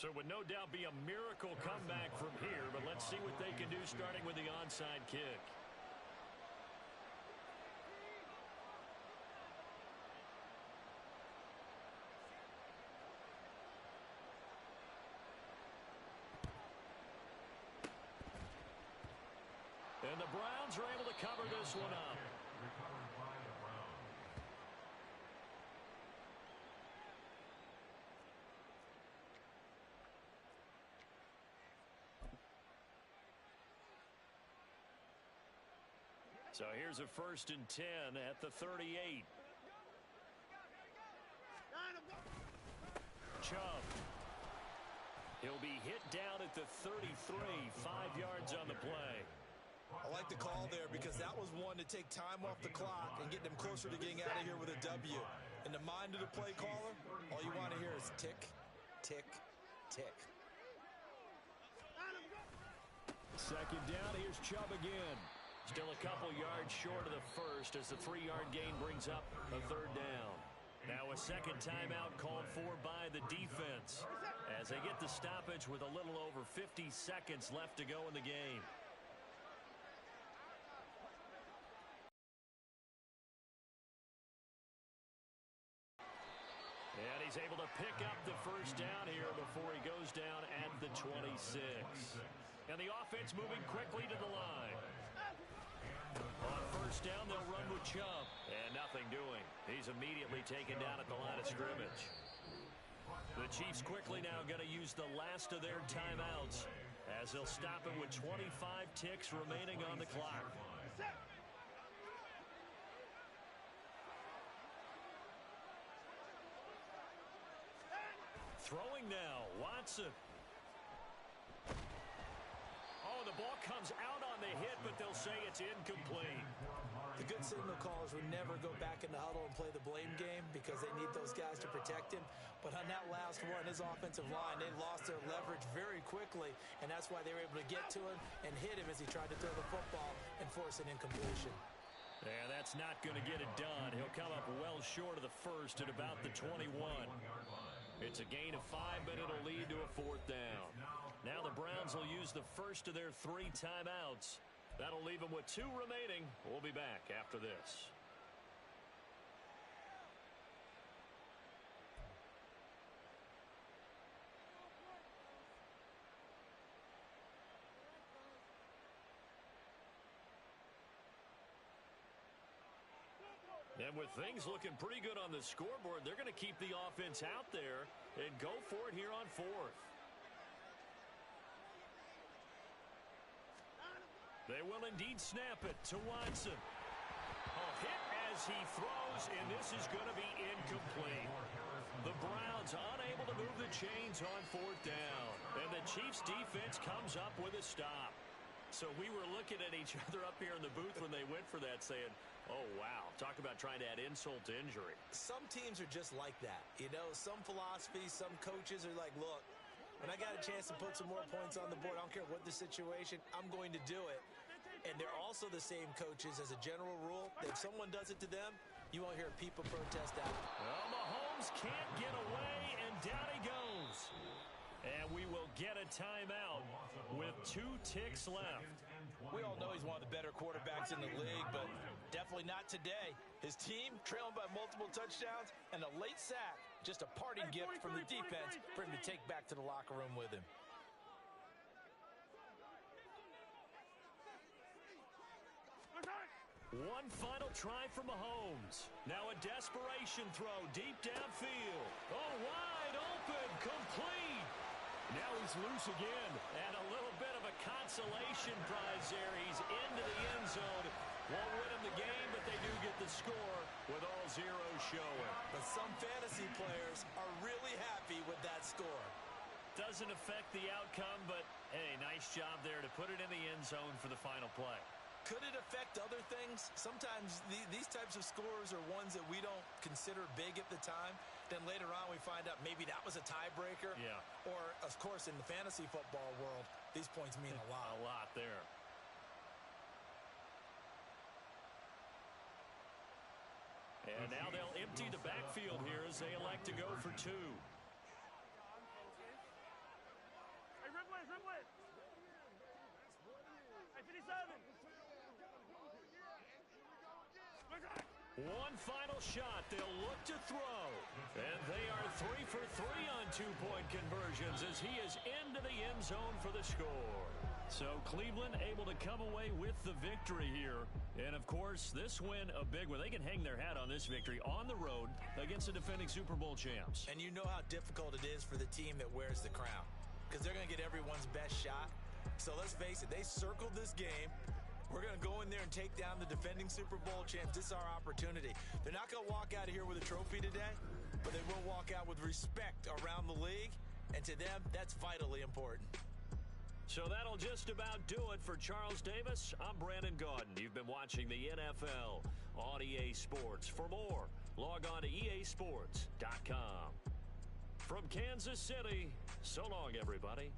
So it would no doubt be a miracle comeback from here, but let's see what they can do starting with the onside kick. And the Browns are able to cover this one up. Recovered by the Browns. So here's a 1st and 10 at the 38. Chubb. He'll be hit down at the 33, 5 yards on the play. I like the call there because that was one to take time off the clock and get them closer to getting out of here with a W. In the mind of the play caller, all you want to hear is tick, tick, tick. 2nd down, here's Chubb again. Still a couple yards short of the first as the 3-yard gain brings up a 3rd down. Now a 2nd timeout called for by the defense as they get the stoppage with a little over 50 seconds left to go in the game. And he's able to pick up the first down here before he goes down at the 26. And the offense moving quickly to the line. On 1st down, they'll run with Chubb. And nothing doing. He's immediately taken down at the line of scrimmage. The Chiefs quickly now going to use the last of their timeouts as they'll stop it with 25 ticks remaining on the clock. Throwing now, Watson. Oh, the the ball comes out on the hit, but they'll say it's incomplete. The good signal callers would never go back in the huddle and play the blame game because they need those guys to protect him. But on that last one, his offensive line, they lost their leverage very quickly, and that's why they were able to get to him and hit him as he tried to throw the football and force an incompletion. Yeah, that's not going to get it done. He'll come up well short of the first at about the 21. It's a gain of 5, but it'll lead to a 4th down. Now the Browns will use the first of their 3 timeouts. That'll leave them with 2 remaining. We'll be back after this. And with things looking pretty good on the scoreboard, they're going to keep the offense out there and go for it here on 4th. They will indeed snap it to Watson. A hit as he throws, and this is going to be incomplete. The Browns unable to move the chains on 4th down. And the Chiefs defense comes up with a stop. So we were looking at each other up here in the booth when they went for that saying, oh, wow, talk about trying to add insult to injury. Some teams are just like that. You know, some philosophies, some coaches are like, look, when I got a chance to put some more points on the board, I don't care what the situation, I'm going to do it. And they're also the same coaches as a general rule that if someone does it to them, you won't hear people protest that. Well, Mahomes can't get away, and down he goes. And we will get a timeout with 2 ticks left. We all know he's one of the better quarterbacks in the league, but definitely not today. His team trailing by multiple touchdowns and a late sack. Just a parting gift from the defense for him to take back to the locker room with him. One final try for Mahomes. Now a desperation throw deep downfield. Oh, wide open, complete. Now he's loose again, and a little bit of a consolation prize there. He's into the end zone. Won't win him the game, but they do get the score with all zeros showing. But some fantasy players are really happy with that score. Doesn't affect the outcome, but, hey, nice job there to put it in the end zone for the final play. Could it affect other things? Sometimes these types of scores are ones that we don't consider big at the time. Then later on we find out maybe that was a tiebreaker. Yeah. Or, of course, in the fantasy football world, these points mean a lot. A lot there. And now they'll empty the backfield here as they elect to go for 2. Hey, Riplet. Hey, 57. One final shot. They'll look to throw. And they are 3 for 3 on 2-point conversions as he is into the end zone for the score. So Cleveland able to come away with the victory here. And, of course, this win a big one. They can hang their hat on this victory on the road against the defending Super Bowl champs. And you know how difficult it is for the team that wears the crown because they're going to get everyone's best shot. So let's face it, they circled this game. We're going to go in there and take down the defending Super Bowl champs. This is our opportunity. They're not going to walk out of here with a trophy today, but they will walk out with respect around the league. And to them, that's vitally important. So that'll just about do it for Charles Davis. I'm Brandon Gaudin. You've been watching the NFL on EA Sports. For more, log on to easports.com. From Kansas City, so long, everybody.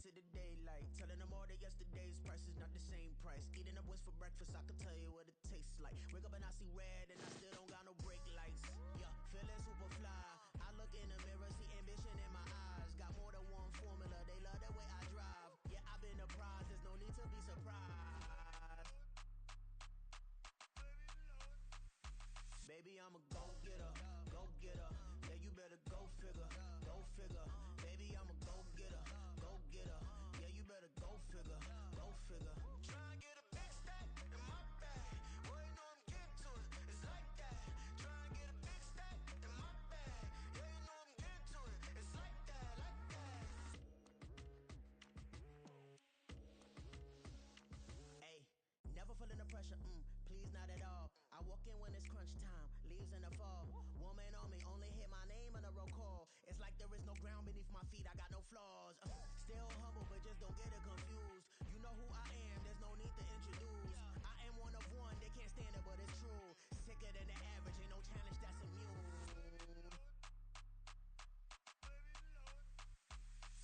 into the daylight. Telling them all that yesterday's price is not the same price. Eating up what's for breakfast, I can tell you what it tastes like. Wake up and I see red and I still don't got no brake lights. Yeah, feeling super fly. I look pressure, please not at all. I walk in when it's crunch time, leaves in the fall. Woman on me, only hit my name on a roll call. It's like there is no ground beneath my feet, I got no flaws. Still humble, but just don't get it confused. You know who I am, there's no need to introduce. I am one of one, they can't stand it, but it's true. Sicker than the average, ain't no challenge that's immune.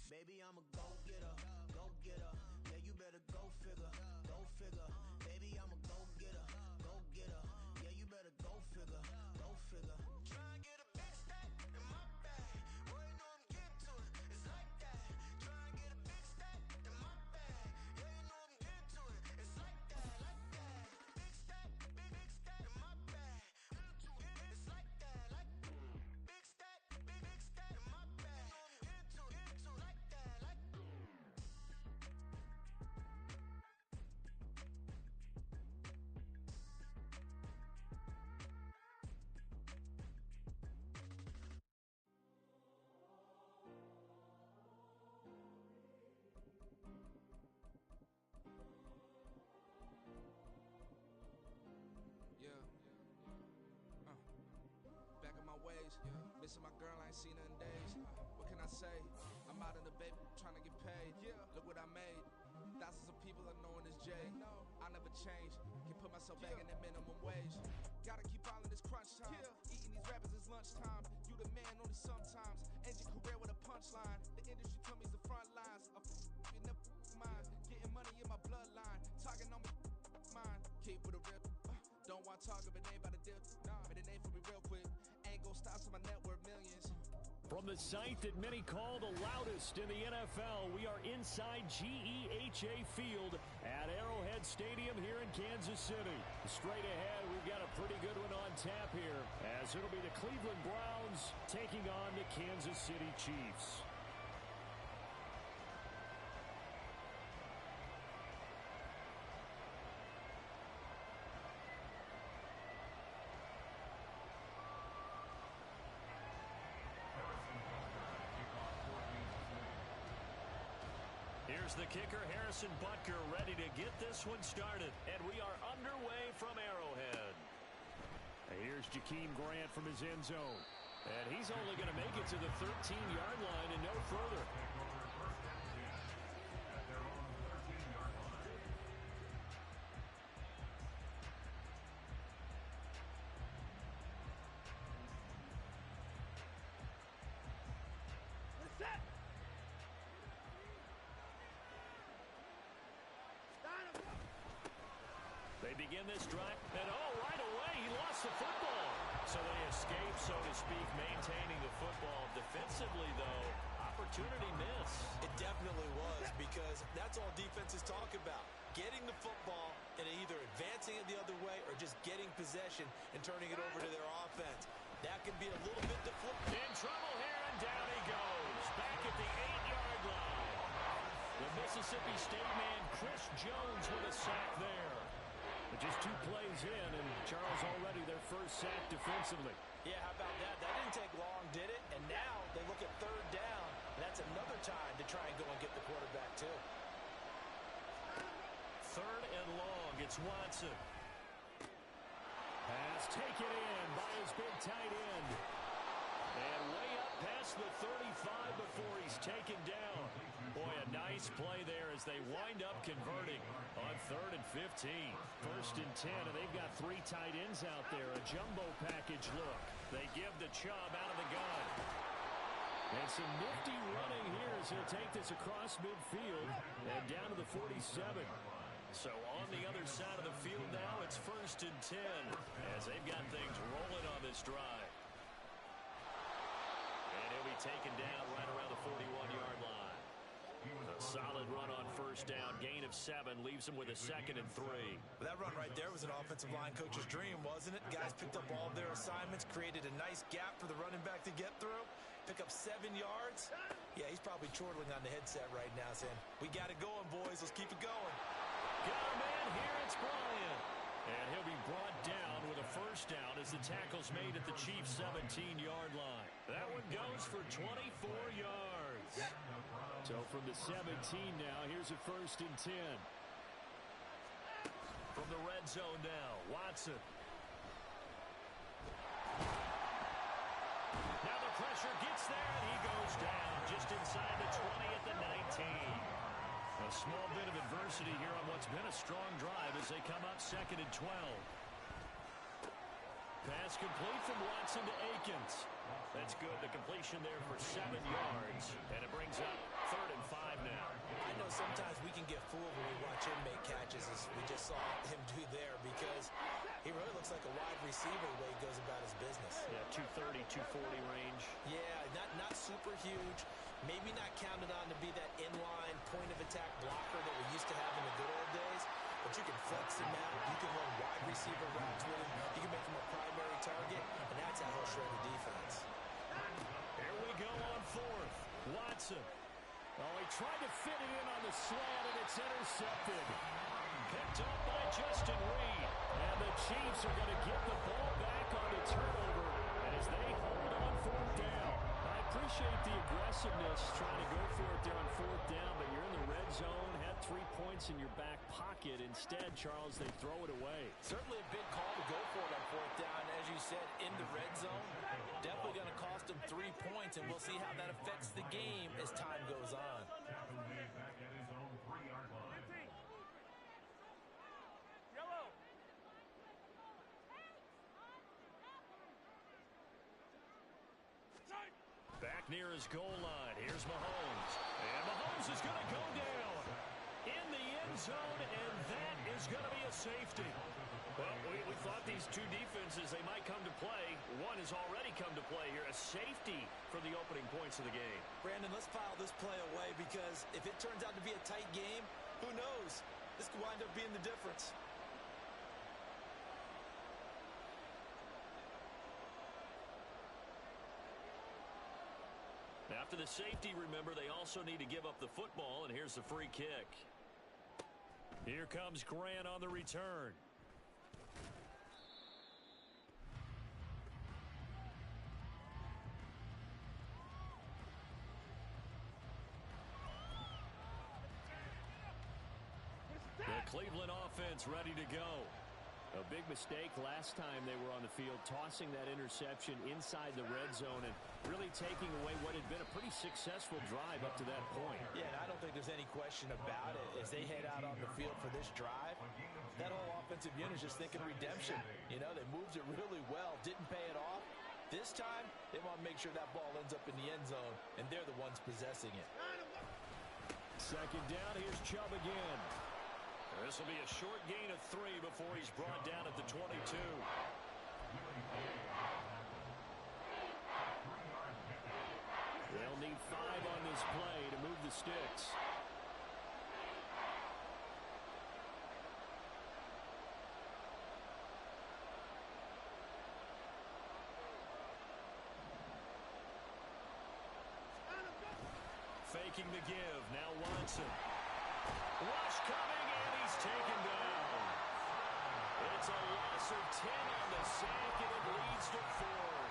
Baby, I'm a go-getter, go-getter. Yeah, you better go figure, go figure. Baby, I'm a go-getter, go-getter. Yeah, you better go figure, go figure. Try and get a big stack in my bag. Boy, you know I'm getting to it, it's like that. Try and get a big stack in my bag. Yeah, you know I'm getting to it, it's like that, like that. Big stack in my bag. It's like that, like big stack in my bag. Into like that, like. Back in my ways, missing my girl, I ain't seen her in days. What can I say? I'm out in the baby, trying to get paid. Look what I made. Thousands of people are knowing this Jay. I never change. Can put myself back in that minimum wage. Gotta keep all in this crunch time. Eating these rappers is lunchtime. You the man only sometimes. End your career with a punchline. The industry told me it's the front lines. You never mind. Getting money in my bloodline. Talking on me, mine. Keep with a rip. Don't want talking, but they ain't about to dip. Made a name for me real quick. Ain't gon' stop till my net worth millions. From the site that many call the loudest in the NFL, we are inside GEHA Field at Arrowhead Stadium here in Kansas City. Straight ahead, we've got a pretty good one on tap here, as it'll be the Cleveland Browns taking on the Kansas City Chiefs. Here's the kicker, Harrison Butker, ready to get this one started. And we are underway from Arrowhead. Here's Jakeem Grant from his end zone. And he's only going to make it to the 13-yard line and no further. They begin this drive, and right away, he lost the football. So they escape, so to speak, maintaining the football. Defensively, though, opportunity miss. It definitely was, because that's all defenses talk about. Getting the football and either advancing it the other way or just getting possession and turning it over to their offense. That can be a little bit deflected. In trouble here, and down he goes. Back at the 8-yard line. The Mississippi State man, Chris Jones, with a sack there. But just 2 plays in, and Charles already their first sack defensively. Yeah, how about that? That didn't take long, did it? And now they look at 3rd down. And that's another time to try and go and get the quarterback, too. 3rd and long. It's Watson. Pass taken in by his big tight end. And way up past the 35 before he's taken down. Boy, a nice play there as they wind up converting on 3rd and 15. 1st and 10, and they've got 3 tight ends out there. A jumbo package look. They give the Chubb out of the gun. And some nifty running here as he'll take this across midfield and down to the 47. So on the other side of the field now, it's 1st and 10 as they've got things rolling on this drive. And he'll be taken down right around the 41-yard line. A solid run on 1st down. Gain of 7 leaves him with a 2nd and 3. That run right there was an offensive line coach's dream, wasn't it? Guys picked up all of their assignments, created a nice gap for the running back to get through. Pick up 7 yards. Yeah, he's probably chortling on the headset right now saying, we got it going, boys. Let's keep it going. Got a man here. It's Bryant. And he'll be brought down with a 1st down as the tackle's made at the Chiefs' 17-yard line. That one goes for 24 yards. So from the 17 now, here's a 1st and 10. From the red zone now, Watson. Now the pressure gets there, and he goes down just inside the 20 at the 19. A small bit of adversity here on what's been a strong drive as they come up 2nd and 12. Pass complete from Watson to Akins. That's good. The completion there for 7 yards. And it brings up 3rd and 5 now. I know sometimes we can get fooled when we watch him make catches, as we just saw him do there, because he really looks like a wide receiver the way he goes about his business. Yeah, 230, 240 range. Yeah, not super huge. Maybe not counted on to be that inline point-of-attack blocker that we used to have in the good old days. But you can flex him out. You can run wide receiver routes with him. You can make him a primary target, and that's how he'll shred the defense. Here we go on 4th. Watson. Oh, he tried to fit it in on the slant, and it's intercepted. Picked up by Justin Reed. And the Chiefs are going to get the ball back on the turnover as they hold on 4th down. I appreciate the aggressiveness trying to go for it there on 4th down, but you're in the red zone, had 3 points in your back pocket. Instead, Charles, they throw it away. Certainly a big call to go for it on 4th down. As you said, in the red zone, definitely going to cost them 3 points, and we'll see how that affects the game as time goes on. Back at his own 3-yard line. Yellow. Back near his goal line. Here's Mahomes. And Mahomes is going to go down in the end zone, and that is going to be a safety. Well, we thought these two defenses, they might come to play. One has already come to play here. A safety for the opening points of the game. Brandon, let's file this play away, because if it turns out to be a tight game, who knows? This could wind up being the difference. After the safety, remember, they also need to give up the football, and here's the free kick. Here comes Grant on the return. The Cleveland offense ready to go. A big mistake last time they were on the field, tossing that interception inside the red zone and really taking away what had been a pretty successful drive up to that point. Yeah, and I don't think there's any question about it. As they head out on the field for this drive, that whole offensive unit is just thinking redemption. You know, they moved it really well, didn't pay it off. This time, they want to make sure that ball ends up in the end zone, and they're the ones possessing it. 2nd down, here's Chubb again. This will be a short gain of 3 before he's brought down at the 22. They'll need 5 on this play to move the sticks. Faking the give. Now Watson. Rush coming, and he's taken down. It's a loss of 10 on the sack, and it leads to 4th.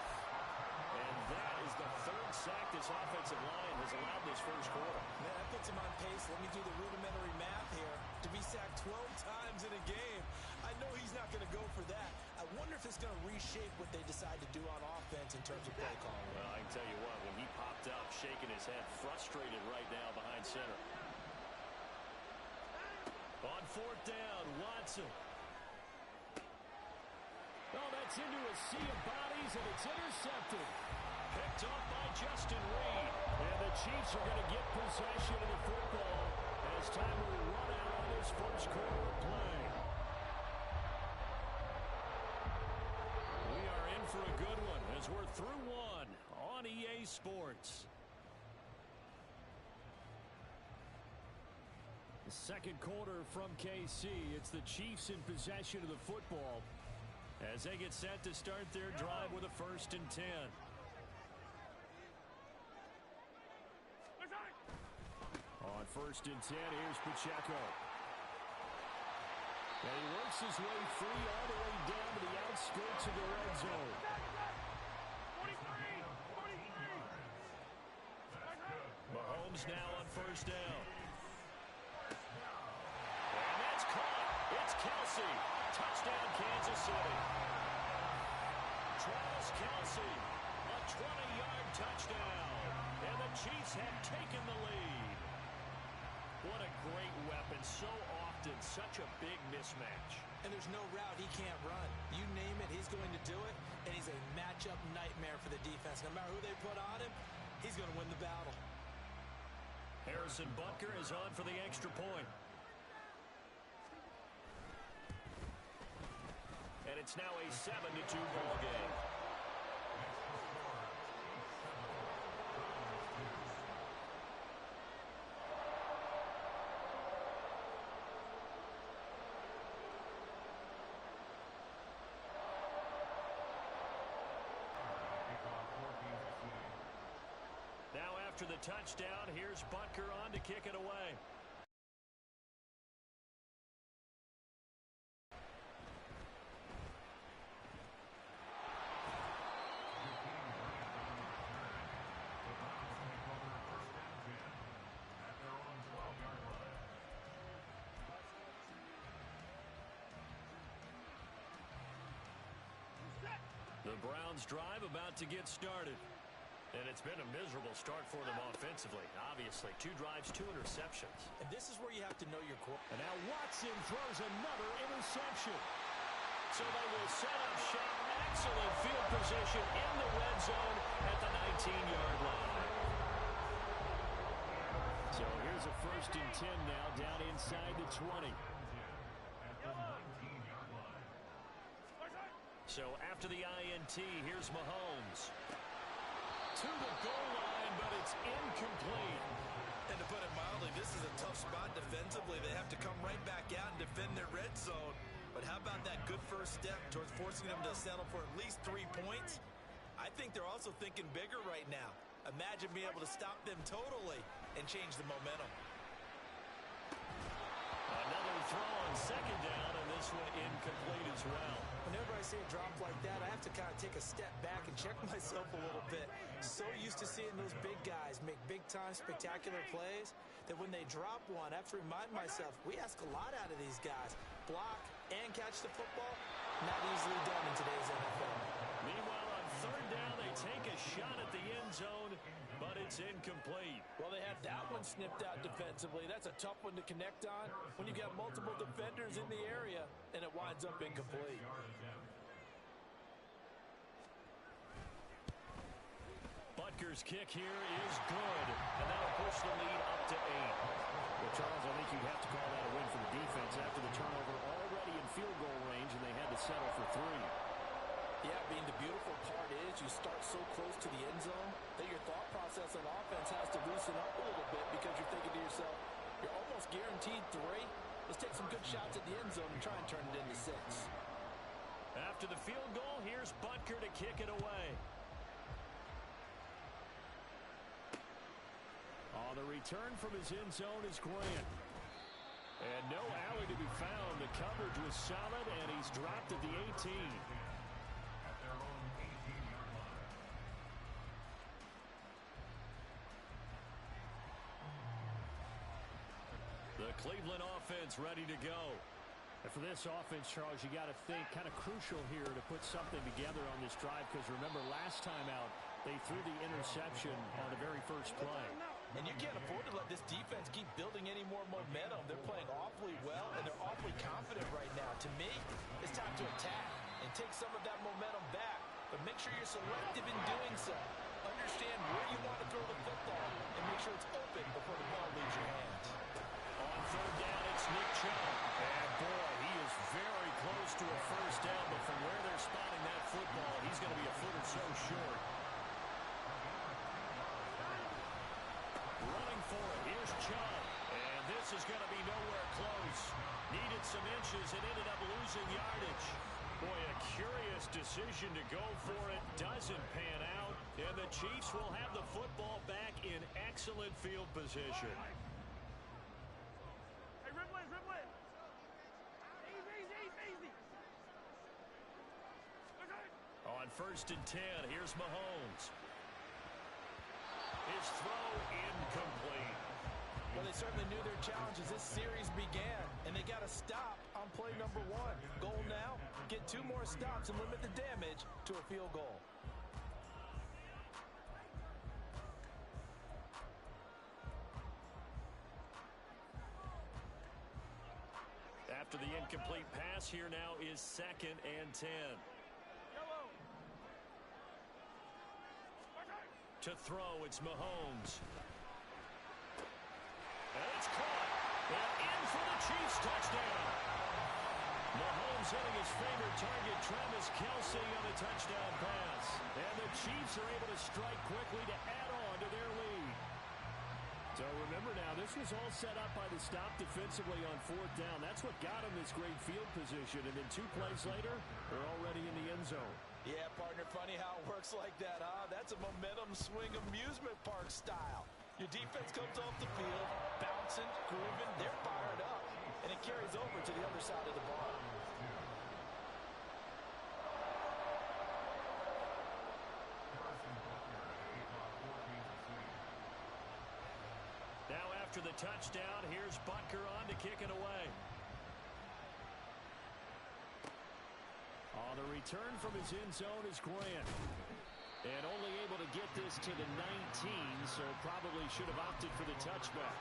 And that is the 3rd sack this offensive line has allowed this first quarter. Man, that puts him on pace. Let me do the rudimentary math here. To be sacked 12 times in a game, I know he's not going to go for that. I wonder if it's going to reshape what they decide to do on offense in terms of play calling. Well, I can tell you what, when he popped up, shaking his head, frustrated right now behind center. On 4th down, Watson. Oh, that's into a sea of bodies, and it's intercepted. Picked up by Justin Reed. And the Chiefs are going to get possession of the football as time will run out on this first quarter of play. We are in for a good one as we're through one on EA Sports. The 2nd quarter from KC. It's the Chiefs in possession of the football as they get set to start their drive with a 1st and 10. On 1st and 10, here's Pacheco. And he works his way free all the way down to the outskirts of the red zone. 43. Mahomes now on 1st down. And that's caught. It's Kelce. Touchdown, Kansas City. Travis Kelce, a 20-yard touchdown. And the Chiefs have taken the lead. What a great weapon. So often, such a big mismatch. And there's no route he can't run. You name it, he's going to do it. And he's a matchup nightmare for the defense. No matter who they put on him, he's going to win the battle. Harrison Butker is on for the extra point. And it's now a 7-2 ball game. Now after the touchdown, here's Butker on to kick it away. The Browns drive about to get started. And it's been a miserable start for them offensively. Obviously, 2 drives, 2 interceptions. And this is where you have to know your core. And now Watson throws another interception. So they will set up shop. Excellent field position in the red zone at the 19-yard line. So here's a 1st and 10 now down inside the 20. So after the INT, here's Mahomes. To the goal line, but it's incomplete. And to put it mildly, this is a tough spot defensively. They have to come right back out and defend their red zone. But how about that good first step towards forcing them to settle for at least 3 points? I think they're also thinking bigger right now. Imagine being able to stop them totally and change the momentum. Another throw on 2nd down, and this one incomplete as well. Whenever I see a drop like that, I have to kind of take a step back and check myself a little bit. So used to seeing those big guys make big-time spectacular plays that when they drop one, I have to remind myself, we ask a lot out of these guys. Block and catch the football, not easily done in today's NFL. Meanwhile, on 3rd down, they take a shot at the end zone, but it's incomplete. Well, they had that one snipped out defensively. That's a tough one to connect on when you got multiple defenders in the area, and it winds up incomplete. Butker's kick here is good, and that'll push the lead up to 8. Well, Charles, I think you'd have to call that a win for the defense after the turnover already in field goal range, and they had to settle for 3. Yeah, the beautiful part is you start so close to the end zone that your thought process on offense has to loosen up a little bit because you're thinking to yourself, you're almost guaranteed 3. Let's take some good shots at the end zone and try and turn it into 6. After the field goal, here's Butker to kick it away. The return from his end zone is Grant. And no alley to be found. The coverage was solid, and he's dropped at the 18. The Cleveland offense ready to go. And for this offense, Charles, you got to think kind of crucial here to put something together on this drive, because remember last time out, they threw the interception on the very first play. And you can't afford to let this defense keep building any more momentum. They're playing awfully well, and they're awfully confident right now. To me, it's time to attack and take some of that momentum back. But make sure you're selective in doing so. Understand where you want to throw the football and make sure it's open before the ball leaves your hands. On 3rd down, it's Nick Chubb. And boy, he is very close to a first down, but from where they're spotting that football, he's going to be a foot or so short. Running for it, here's Chubb. And this is going to be nowhere close. Needed some inches and ended up losing yardage. Boy, a curious decision to go for it. Doesn't pan out. And the Chiefs will have the football back in excellent field position. Hey, Ripley. Easy. On 1st and 10, here's Mahomes. His throw incomplete. Well, they certainly knew their challenge as this series began, and they got to stop on play number 1. Goal now, get 2 more stops and limit the damage to a field goal. After the incomplete pass, here now is 2nd and 10. To throw, it's Mahomes. And it's caught. And in for the Chiefs touchdown. Mahomes hitting his favorite target, Travis Kelce, on a touchdown pass. And the Chiefs are able to strike quickly to add on to their lead. So remember now, this was all set up by the stop defensively on 4th down. That's what got him this great field position. And then 2 plays later, they're already in the end zone. Yeah, partner, funny how it works like that, huh? That's a momentum swing amusement park style. Your defense comes off the field, bouncing, grooving, they're fired up. And it carries over to the other side of the ball. Now after the touchdown, here's Butker on to kick it away. The return from his end zone is Grant. And only able to get this to the 19, so probably should have opted for the touchback.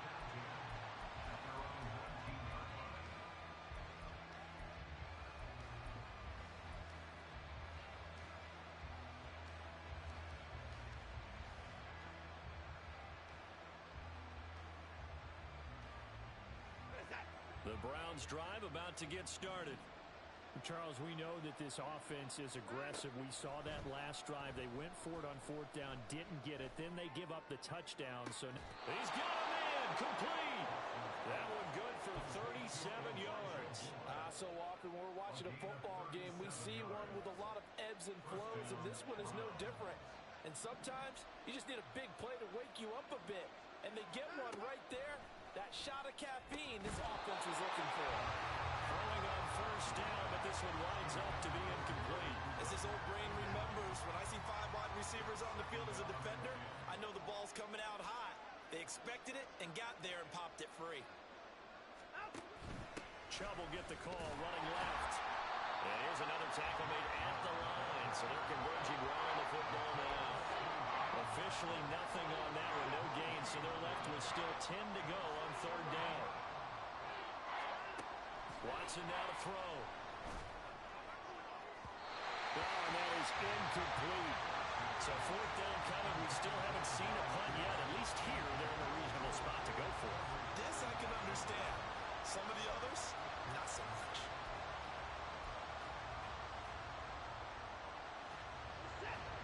The Browns drive about to get started. Charles, we know that this offense is aggressive. We saw that last drive. They went for it on 4th down, didn't get it. Then they give up the touchdown. So he's got him in, complete. That one good for 37 yards. So often when we're watching a football game, we see one with a lot of ebbs and flows, and this one is no different. And sometimes you just need a big play to wake you up a bit. And they get one right there. That shot of caffeine this offense was looking for. Throwing on 1st down, but this one winds up to be incomplete. As this old brain remembers, when I see 5 wide receivers on the field as a defender, I know the ball's coming out high. They expected it and got there and popped it free. Chubb will get the call, running left. And here's another tackle made at the line, so they're converging right on the football now. Officially nothing on that one, no gain, so they're left with still 10 to go on 3rd down. Watson now to throw. And that is incomplete. So 4th down coming. We still haven't seen a punt yet. At least here, they're in a reasonable spot to go for. This I can understand. Some of the others, not so much.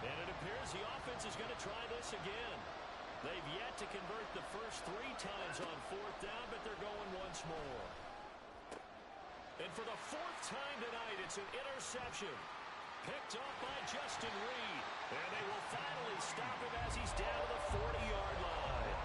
And it appears the offense is going to try this again. They've yet to convert the first 3 times on 4th down, but they're going once more. And for the 4th time tonight, it's an interception. Picked up by Justin Reed. And they will finally stop him as he's down to the 40-yard line.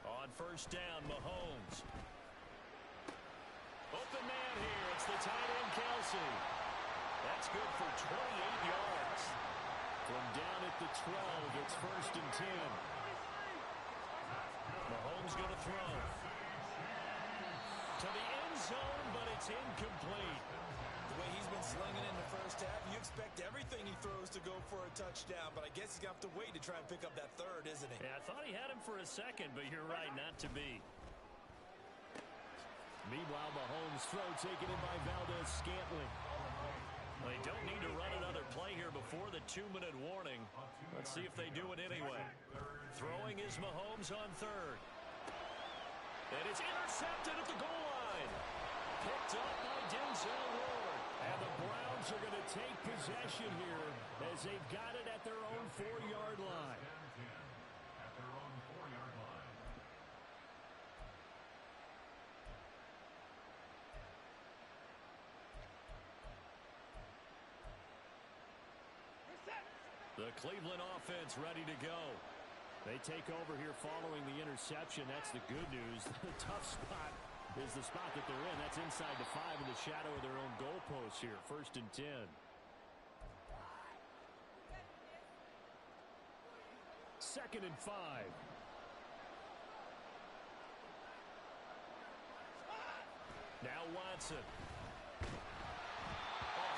On 1st down, Mahomes. Open man here. It's the tight end, Kelce. That's good for 28 yards. From down at the 12, it's 1st and 10. Mahomes going to throw. To the end zone, but it's incomplete. The way he's been slinging in the first half, you expect everything he throws to go for a touchdown, but I guess he's going to have to wait to try and pick up that 3rd, isn't he? Yeah, I thought he had him for a second, but you're right, not to be. Meanwhile, Mahomes' throw taken in by Valdez-Scantling. They don't need to run another play here before the 2-minute warning. Let's see if they do it anyway. Throwing is Mahomes on 3rd. And it's intercepted at the goal line. Picked up by Denzel Ward. And the Browns are going to take possession here as they've got it at their own 4-yard line. At their own 4-yard line. The Cleveland offense ready to go. They take over here following the interception. That's the good news. The tough spot is the spot that they're in. That's inside the 5 in the shadow of their own goalpost here. 1st and 10. 2nd and 5. Now Watson. A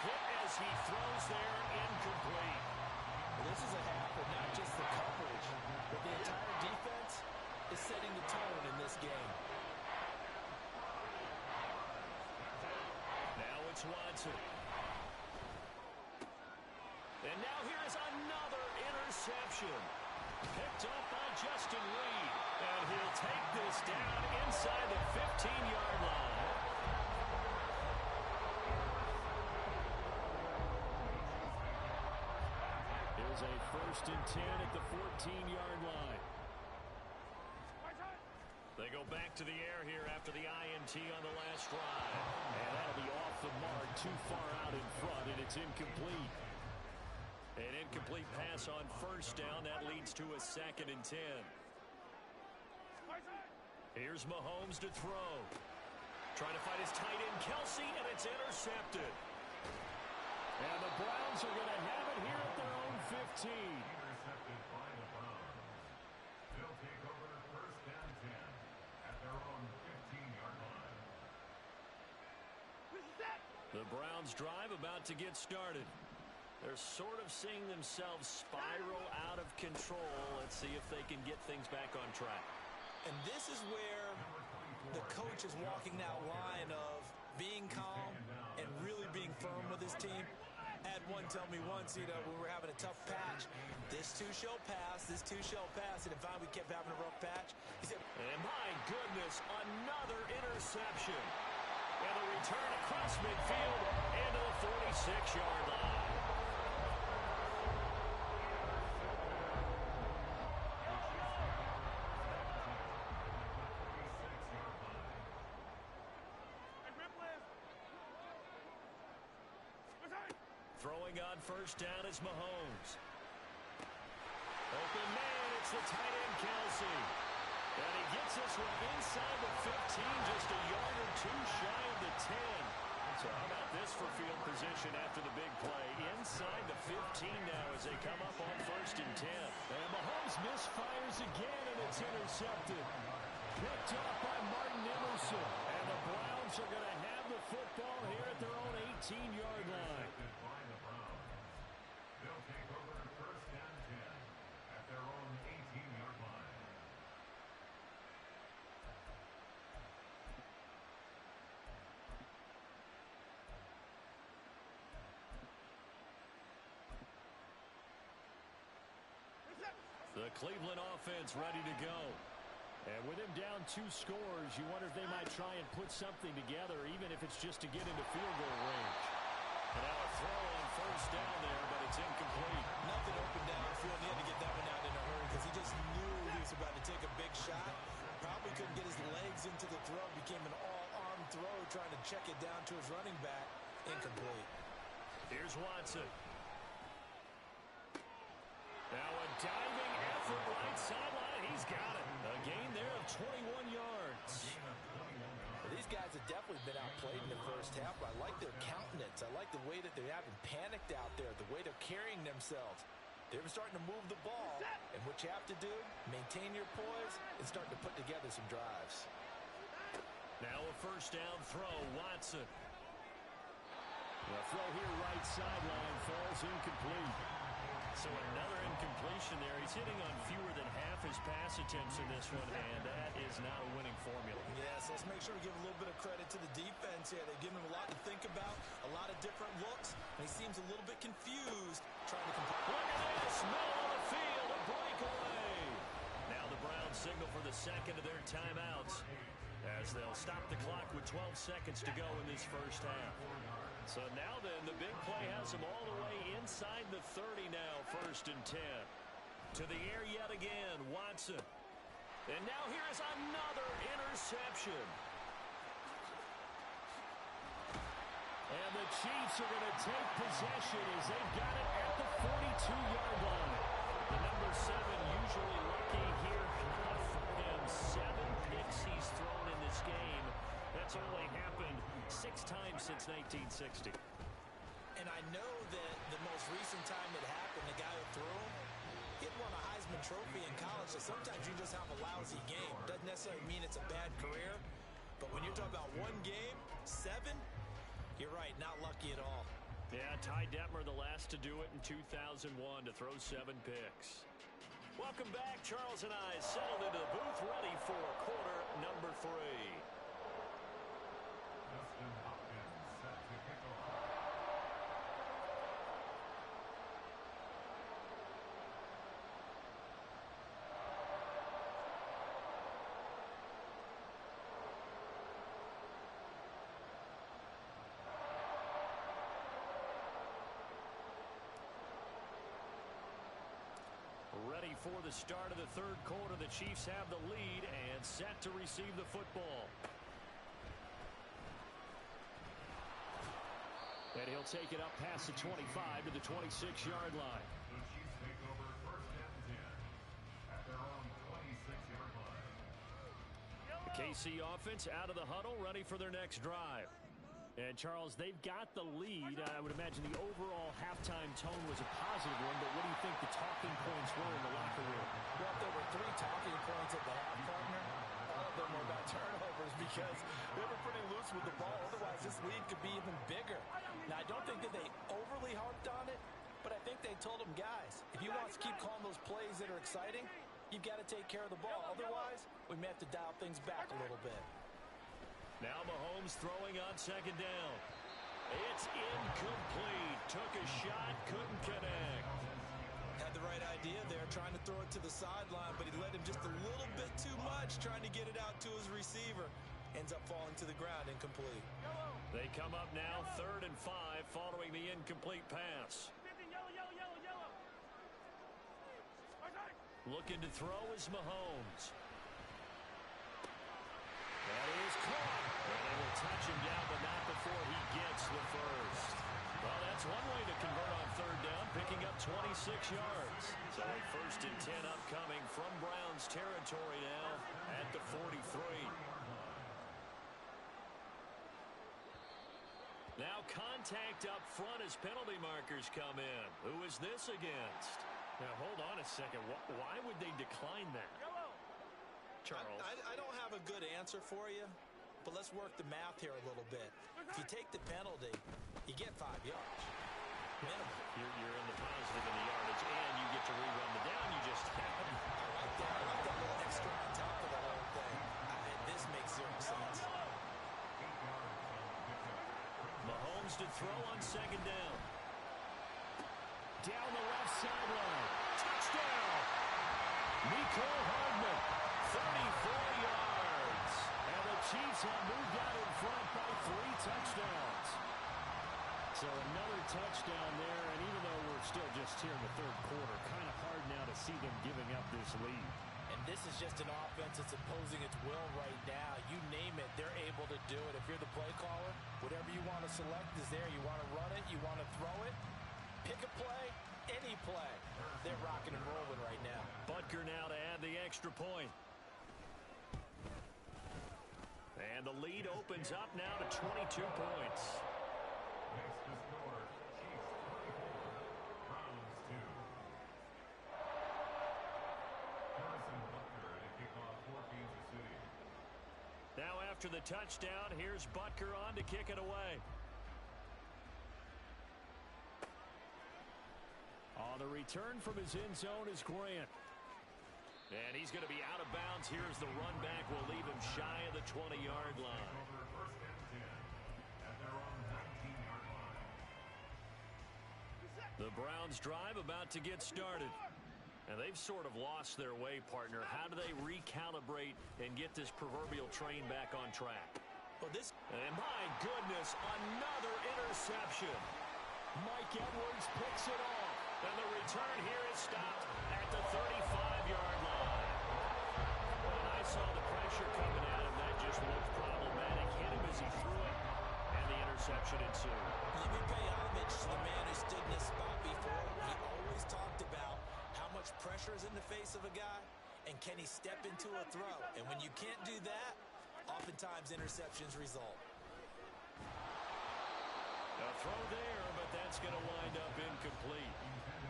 hit as he throws there, incomplete. This is a half of not just the coverage, but the entire defense is setting the tone in this game. Now it's Watson. And now here is another interception. Picked up by Justin Reed. And he'll take this down inside the 15-yard line. Here's a 1st and 10 at the 14-yard line. They go back to the air here after the INT on the last drive. And that'll be off the mark, too far out in front, and it's incomplete. An incomplete pass on 1st down. That leads to a 2nd and 10. Here's Mahomes to throw. Trying to find his tight end, Kelsey, and it's intercepted. And the Browns are going to have it here at their own 15. Intercepted by the Browns. They'll take over 1st and 10 at their own 15-yard line. The Browns drive about to get started. They're sort of seeing themselves spiral out of control. Let's see if they can get things back on track. And this is where the coach is walking that line of being calm and really being firm with his team. Had one tell me once, when we were having a tough patch, this too shall pass, and if we kept having a rough patch, he said, and my goodness, another interception. And a return across midfield into the 46-yard line. Throwing on 1st down is Mahomes. Open man, it's the tight end, Kelsey. And he gets this one inside the 15, just a yard or two shy of the 10. So how about this for field position after the big play? Inside the 15 now as they come up on 1st and 10. And Mahomes misfires again, and it's intercepted. Picked up by Martin Emerson. And the Browns are going to have the football here at their own 18-yard line. They'll take over 1st and 10 at their own 18-yard line. The Cleveland offense ready to go. And with him down 2 scores, you wonder if they might try and put something together, even if it's just to get into field goal range. And now a throw on 1st down there, but it's incomplete. nothing open downfield. He had to get that one out in a hurry because he just knew he was about to take a big shot. Probably couldn't get his legs into the throw. Became an all-arm throw, trying to check it down to his running back. Incomplete. Here's Watson. Now a diving effort right sideline. He's got it. A gain there of 21 yards. Well, these guys have definitely been outplayed in the first half, but I like their countenance. I like the way that they haven't panicked out there, the way they're carrying themselves. They're starting to move the ball, and what you have to do, maintain your poise and start to put together some drives. Now a first down throw, Watson. The throw here right sideline falls incomplete. So another incompletion there. He's hitting on fewer than half his pass attempts in this one, and that is not a winning formula. Yes, let's make sure we give a little bit of credit to the defense here. They give him a lot to think about, a lot of different looks, and he seems a little bit confused trying to complete. Look at this, middle of the field, a breakaway. Now the Browns signal for the second of their timeouts as they'll stop the clock with 12 seconds to go in this first half. So now then, the big play has them all the way inside the 30 now, first and 10. To the air yet again, Watson. And now here is another interception. And the Chiefs are going to take possession as they've got it at the 42-yard line. The number 7 usually lucky since 1960. And I know that the most recent time it happened, the guy who threw him, he had won a Heisman Trophy in college, so sometimes you just have a lousy game. Doesn't necessarily mean it's a bad career, but when you're talking about one game, 7, you're right, not lucky at all. Yeah, Ty Detmer, the last to do it in 2001 to throw 7 picks. Welcome back. Charles and I settled into the booth, ready for quarter number 3. Justin Hopkins set to kick off. Ready for the start of the third quarter. The Chiefs have the lead and set to receive the football. And he'll take it up past the 25 to the 26-yard line. The Chiefs take over first and 10 at their own 26-yard line. The KC offense out of the huddle, ready for their next drive. And, Charles, they've got the lead. I would imagine the overall halftime tone was a positive one, but what do you think the talking points were in the locker room? Well, if there were 3 talking points at the half, partner, all of them were about turnovers because they were pretty loose with the ball. Otherwise, this lead could be even bigger. Now, I don't think that they overly harped on it, but I think they told them, guys, if you want us to keep calling those plays that are exciting, you've got to take care of the ball. Otherwise, we may have to dial things back a little bit. Now Mahomes throwing on second down. It's incomplete. Took a shot, couldn't connect. Had the right idea there, trying to throw it to the sideline, but he led him just a little bit too much, trying to get it out to his receiver. Ends up falling to the ground, incomplete. They come up now, 3rd and 5, following the incomplete pass. Looking to throw is Mahomes. That is caught. And they will touch him down, but not before he gets the first. Well, that's one way to convert on 3rd down, picking up 26 yards. So a 1st and 10 upcoming from Browns territory now at the 43. Now contact up front as penalty markers come in. Who is this against? Now, hold on a second. Why would they decline that? Charles. I don't have a good answer for you, but let's work the math here a little bit. If you take the penalty, you get 5 yards. Minimum. You're in the positive in the yardage, and you get to rerun the down you just had. I like that. I like that little extra on top of the whole thing. This makes 0 sense. Mahomes to throw on second down. Down the left sideline. Touchdown! Mecole Hardman, 34 yards. And the Chiefs have moved out in front by 3 touchdowns. So another touchdown there, and even though we're still just here in the third quarter, kind of hard now to see them giving up this lead. And this is just an offense that's imposing its will right now. You name it, they're able to do it. If you're the play caller, whatever you want to select is there. You want to run it, you want to throw it, pick a play, any play. They're rocking and rolling right now. Butker now to add the extra point. And the lead opens up now to 22 points. Next to score, Chiefs 24, Browns 2. Harrison Butker to kick off for Kansas City. Now after the touchdown, here's Butker on to kick it away. The return from his end zone is Grant. And he's going to be out of bounds. Here's the run back. Will leave him shy of the 20-yard line. Over first and 10 at their own 19-yard line. The Browns drive about to get started. And they've sort of lost their way, partner. How do they recalibrate and get this proverbial train back on track? Well, And my goodness, another interception. Mike Edwards picks it off. And the return here is stopped at the 35-yard line. When I saw the pressure coming at him, that just looked problematic. Hit him as he threw it, and the interception ensued. let me pay homage to the man who stood in this spot before. He always talked about how much pressure is in the face of a guy, and can he step into a throw. And when you can't do that, oftentimes interceptions result. A throw there, but that's going to wind up incomplete.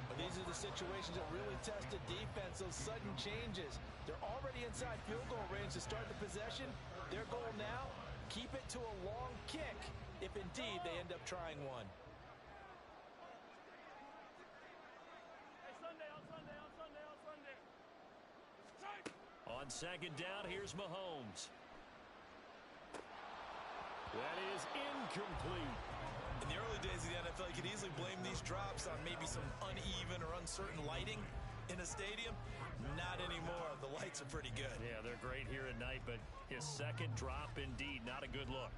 But these are the situations that really test the defense, those sudden changes. They're already inside field goal range to start the possession. Their goal now, keep it to a long kick, if indeed they end up trying one. Hey, Sunday, on Sunday, on Sunday, on Sunday. On second down, here's Mahomes. That is incomplete. In the early days of the NFL, you could easily blame these drops on maybe some uneven or uncertain lighting in a stadium. Not anymore. The lights are pretty good. Yeah, they're great here at night, but his second drop, indeed, not a good look.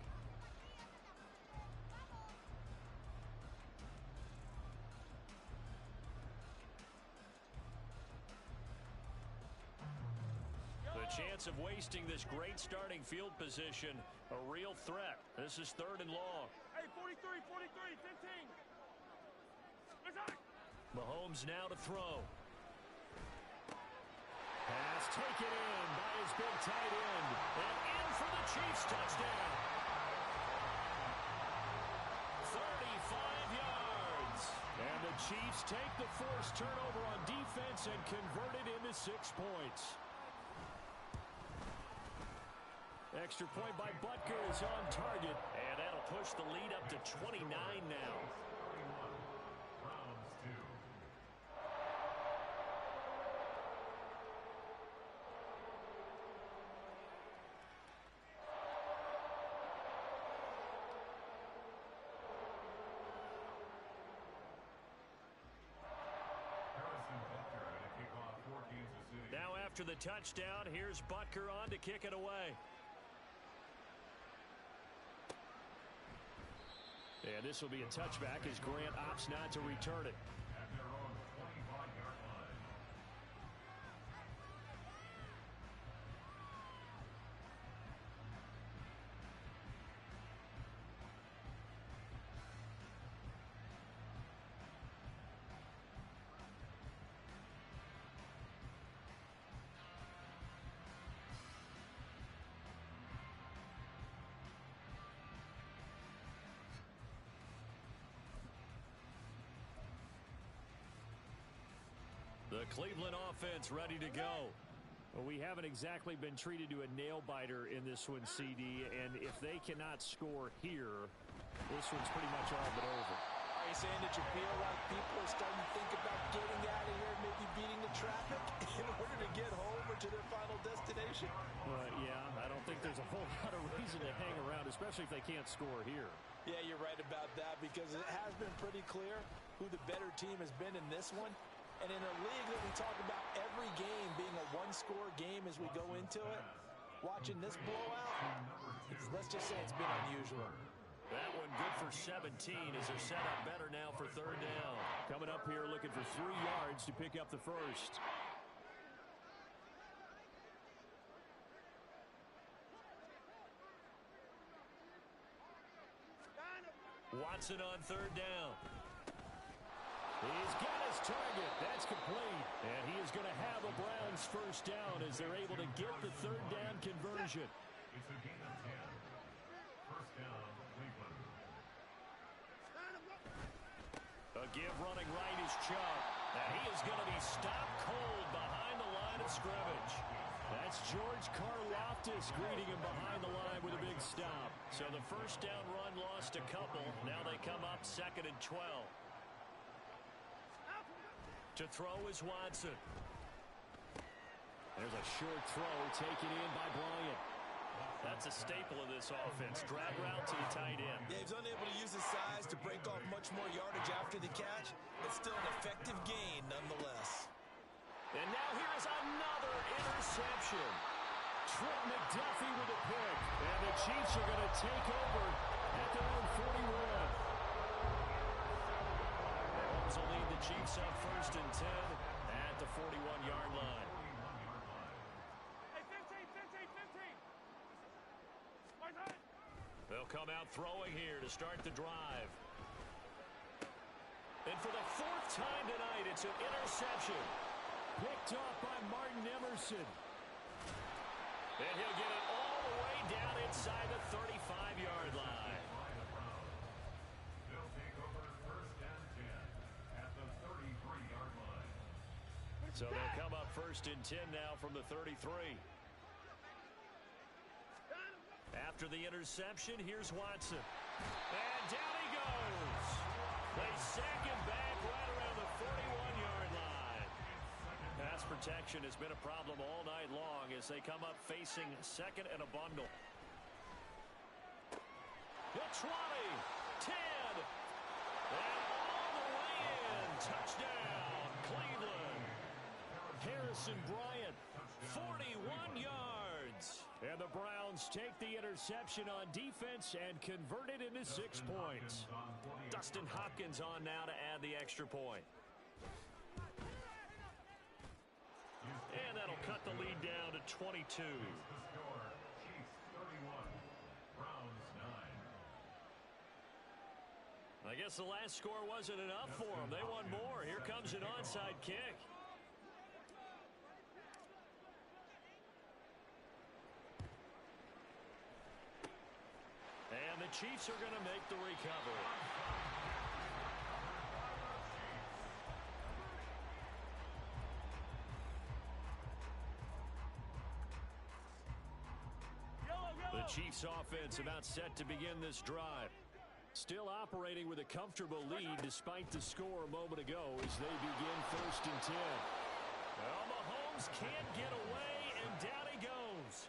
The chance of wasting this great starting field position, a real threat. This is 3rd and long. Hey, 43, 43, 15. Let's Mahomes now to throw. Pass taken in by his big tight end. And in for the Chiefs touchdown. 35 yards. And the Chiefs take the forced turnover on defense and convert it into 6 points. Extra point by Butker is on target, and that'll push the lead up to 29 now. Browns 2. Now after the touchdown, here's Butker on to kick it away. And this will be a touchback as Grant opts not to return it. At their own 25-yard line. The Cleveland offense ready to go. Well, we haven't exactly been treated to a nail-biter in this one, CD, and if they cannot score here, this one's pretty much all but over. Are you saying that you feel like people are starting to think about getting out of here, maybe beating the traffic in order to get home or to their final destination? Yeah, I don't think there's a whole lot of reason to hang around, especially if they can't score here. Yeah, you're right about that because it has been pretty clear who the better team has been in this one. And in a league that we talk about every game being a one-score game as we go into it, watching this blowout, let's just say it's been unusual. That one good for 17 as they're set up better now for 3rd down. Coming up here looking for 3 yards to pick up the first. Watson on 3rd down. He's got his target. That's complete. And he is going to have a Browns first down as they're able to get the 3rd down conversion. It's a gain of 10. First down, Cleveland. A give running right is Chubb. And he is going to be stopped cold behind the line of scrimmage. That's George Karlaftis greeting him behind the line with a big stop. So the first down run lost a couple. Now they come up 2nd and 12. To throw is Watson. There's a short throw taken in by Bryant. That's a staple of this offense. Drag route to the tight end. Yeah, he's unable to use his size to break off much more yardage after the catch, but still an effective gain nonetheless. And now here is another interception. Trent McDuffie with a pick. And the Chiefs are going to take over at their own 41. Mahomes will lead the Chiefs on 1st and 10 at the 41-yard line. Hey, 15, 15, 15. My time. They'll come out throwing here to start the drive. And for the 4th time tonight, it's an interception. Picked off by Martin Emerson. And he'll get it all the way down inside the 35-yard line. So they'll come up 1st and 10 now from the 33. After the interception, here's Watson. And down he goes. They sack him back right around the 41-yard line. Pass protection has been a problem all night long as they come up facing 2nd and a bundle. The 20, 10, and all the way in. Touchdown, Cleveland. Harrison Bryant, 41 yards. And the Browns take the interception on defense and convert it into 6 points. Dustin Hopkins on now to add the extra point. And that'll cut the lead down to 22. The score, Chiefs 31, Browns 9. I guess the last score wasn't enough for them. They want more. Here comes an onside kick. And the Chiefs are going to make the recovery. The Chiefs offense about set to begin this drive. Still operating with a comfortable lead despite the score a moment ago as they begin 1st and 10. Well, Mahomes can't get away, and down he goes.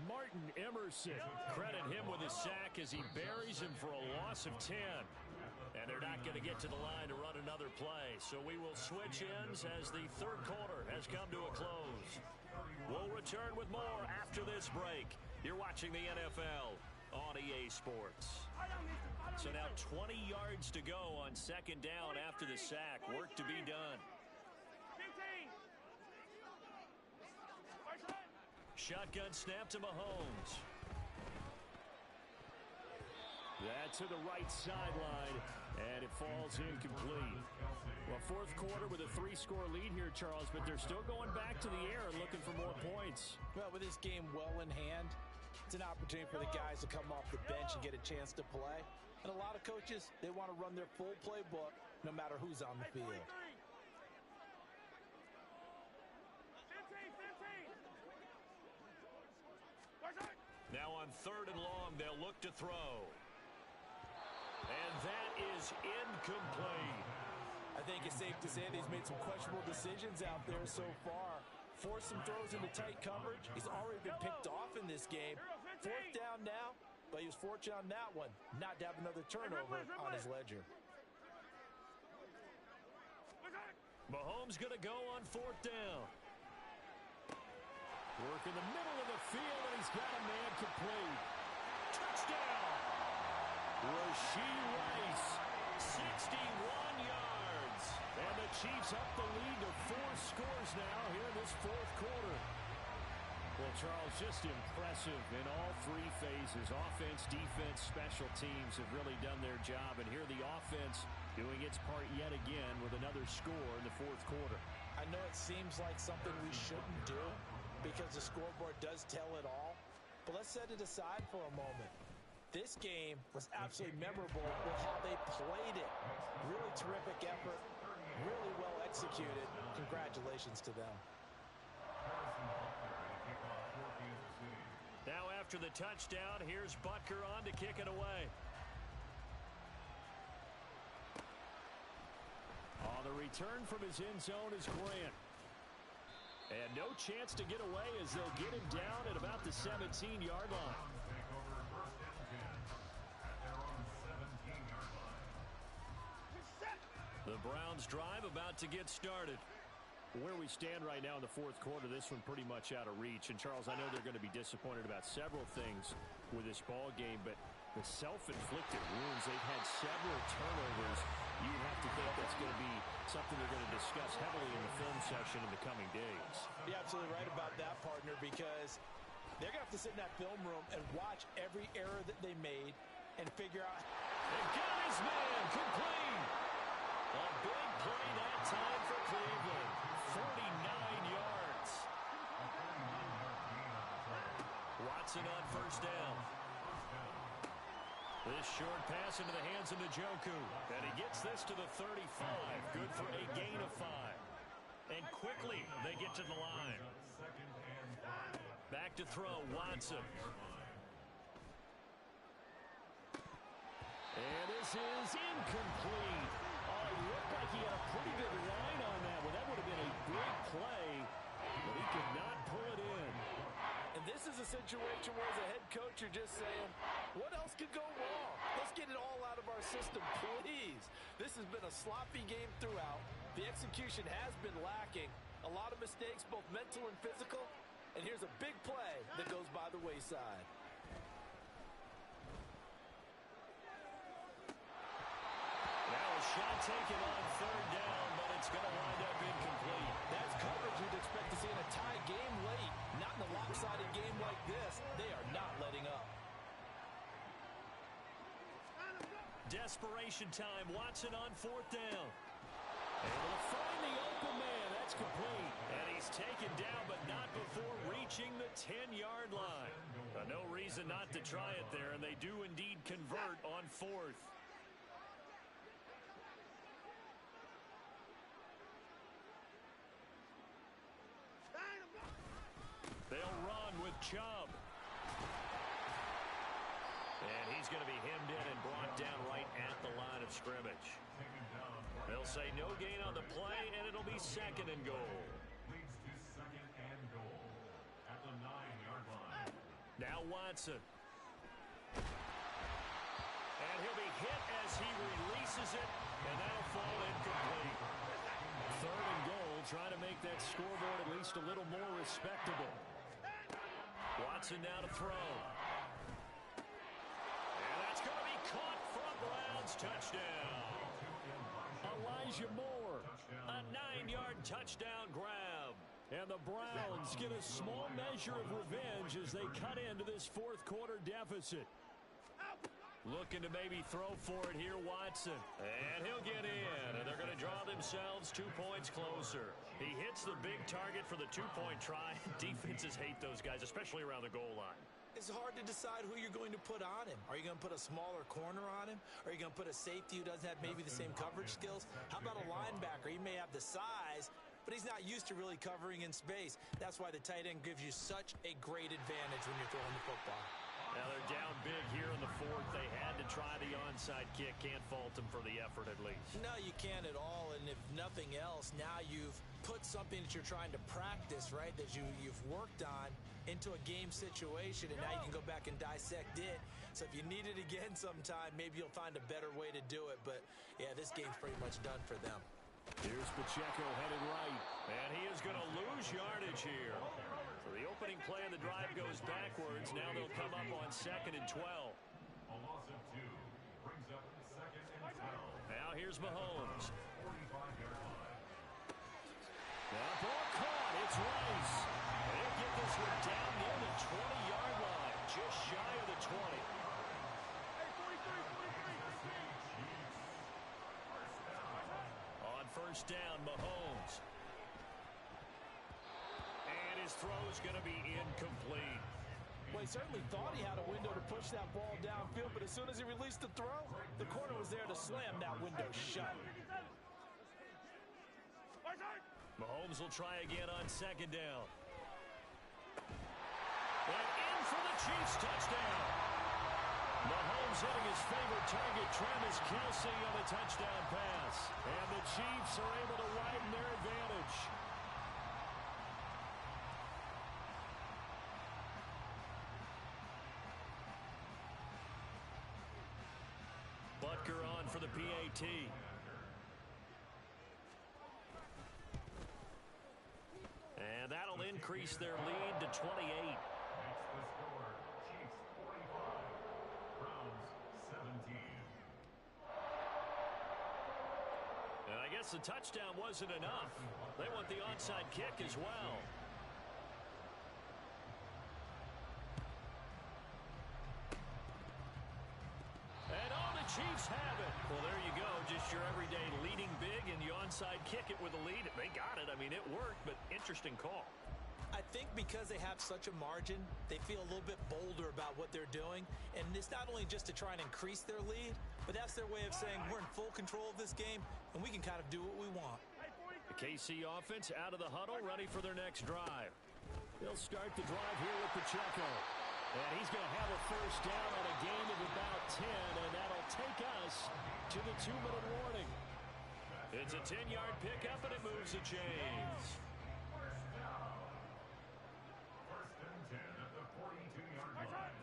Martin Emerson, credit him with a sack as he buries him for a loss of 10. And they're not going to get to the line to run another play. So we will switch ends as the 3rd quarter has come to a close. We'll return with more after this break. You're watching the NFL on EA Sports. So now 20 yards to go on 2nd down after the sack. Work to be done. Shotgun snap to Mahomes. That's to the right sideline, and it falls incomplete. Well, 4th quarter with a 3-score lead here, Charles, but they're still going back to the air and looking for more points. Well, with this game well in hand, it's an opportunity for the guys to come off the bench and get a chance to play. And a lot of coaches, they want to run their full playbook no matter who's on the field. Now on 3rd and long, they'll look to throw. And that is incomplete. I think it's safe to say that he's made some questionable decisions out there so far. Forced some throws into tight coverage. He's already been picked off in this game. 4th down now, but he was fortunate on that one not to have another turnover on his ledger. Mahomes going to go on 4th down. Work in the middle of the field, and he's got a man complete. Touchdown! Rashee Rice, 61 yards. And the Chiefs up the lead to 4 scores now here in this 4th quarter. Well, Charles, just impressive in all 3 phases. Offense, defense, special teams have really done their job. And here the offense doing its part yet again with another score in the 4th quarter. I know it seems like something we shouldn't do because the scoreboard does tell it all. But let's set it aside for a moment. This game was absolutely memorable with how they played it. Really terrific effort, really well executed. Congratulations to them. Now after the touchdown, here's Butker on to kick it away. On the return from his end zone is Grant. And no chance to get away as they'll get him down at about the 17-yard line. The Browns drive about to get started. Where we stand right now in the 4th quarter, this one pretty much out of reach. And, Charles, I know they're going to be disappointed about several things with this ball game, but the self-inflicted wounds, they've had several turnovers. You have to think that's going to be something they're going to discuss heavily in the film session in the coming days. You're absolutely right about that, partner, because they're going to have to sit in that film room and watch every error that they made and figure out. They've got his man complete. A big play that time for Cleveland. 49 yards. Watson on 1st down. This short pass into the hands of Njoku. And he gets this to the 35. Good for a gain of 5. And quick to throw, Watson. And this is incomplete. Oh, it looked like he had a pretty good line on that one. That would have been a big play, but he could not pull it in. And this is a situation where as a head coach you're just saying, what else could go wrong? Let's get it all out of our system, please. This has been a sloppy game throughout. The execution has been lacking. A lot of mistakes, both mental and physical. And here's a big play that goes by the wayside. Now a shot taken on third down, but it's going to wind up incomplete. That's coverage you'd expect to see in a tie game late. Not in a lopsided game like this. They are not letting up. Desperation time. Watson on fourth down. Able to find the open man. That's complete. And he's taken down, but not before reaching the 10-yard line. No reason not to try it there, and they do indeed convert on fourth. They'll run with Chubb. And he's going to be hemmed in and brought down right at the line of scrimmage. They'll say no gain on the play, and it'll be second and goal. Leads to second and goal at the 9-yard line. Now Watson. And he'll be hit as he releases it, and that'll fall incomplete. Third and goal, trying to make that scoreboard at least a little more respectable. Watson now to throw. And that's going to be caught from Browns. Touchdown. Elijah Moore, a 9-yard touchdown grab. And the Browns get a small measure of revenge as they cut into this fourth quarter deficit. Looking to maybe throw for it here, Watson. And he'll get in, and they're going to draw themselves 2 points closer. He hits the big target for the two-point try. Defenses hate those guys, especially around the goal line. It's hard to decide who you're going to put on him. Are you going to put a smaller corner on him? Are you going to put a safety who doesn't have maybe the same coverage skills? How about a linebacker? He may have the size, but he's not used to really covering in space. That's why the tight end gives you such a great advantage when you're throwing the football. Now they're down big here in the fourth. They had to try the onside kick. Can't fault them for the effort at least. No, you can't at all. And if nothing else, now you've put something that you're trying to practice, right, that you've worked on into a game situation, and now you can go back and dissect it. So if you need it again sometime, maybe you'll find a better way to do it. But, yeah, this game's pretty much done for them. Here's Pacheco headed right, and he is going to lose yardage here. So the opening play of the drive goes backwards. Now they'll come up on 2nd and 12. A loss of 2 brings up 2nd and 12. Now here's Mahomes. 45-yard line. Now ball caught. It's Rice. They'll get this one down near the 20-yard line, just shy of the 20. On first down, Mahomes. And his throw's going to be incomplete. Well, he certainly thought he had a window to push that ball downfield, but as soon as he released the throw, the corner was there to slam that window shut. Mahomes will try again on 2nd down. And in for the Chiefs touchdown. Mahomes hitting his favorite target, Travis Kelce, on the touchdown pass. And the Chiefs are able to widen their advantage. Butker on for the PAT. And that'll increase their lead to 28. That's the score. Chiefs 45. Browns 17. And I guess the touchdown wasn't enough. They want the onside kick as well. And all the Chiefs have it. Well, there you go. Just your everyday leading big, and you onside kick it with a lead. They got it. I mean, it worked, but interesting call. I think because they have such a margin, they feel a little bit bolder about what they're doing. And it's not only just to try and increase their lead, but that's their way of saying we're in full control of this game, and we can kind of do what we want. The KC offense out of the huddle, ready for their next drive. He'll start the drive here with Pacheco. And he's going to have a first down on a gain of about 10, and that'll take us to the 2-minute warning. It's a 10-yard pickup, and it moves the chains. First and 10 at the 42-yard line.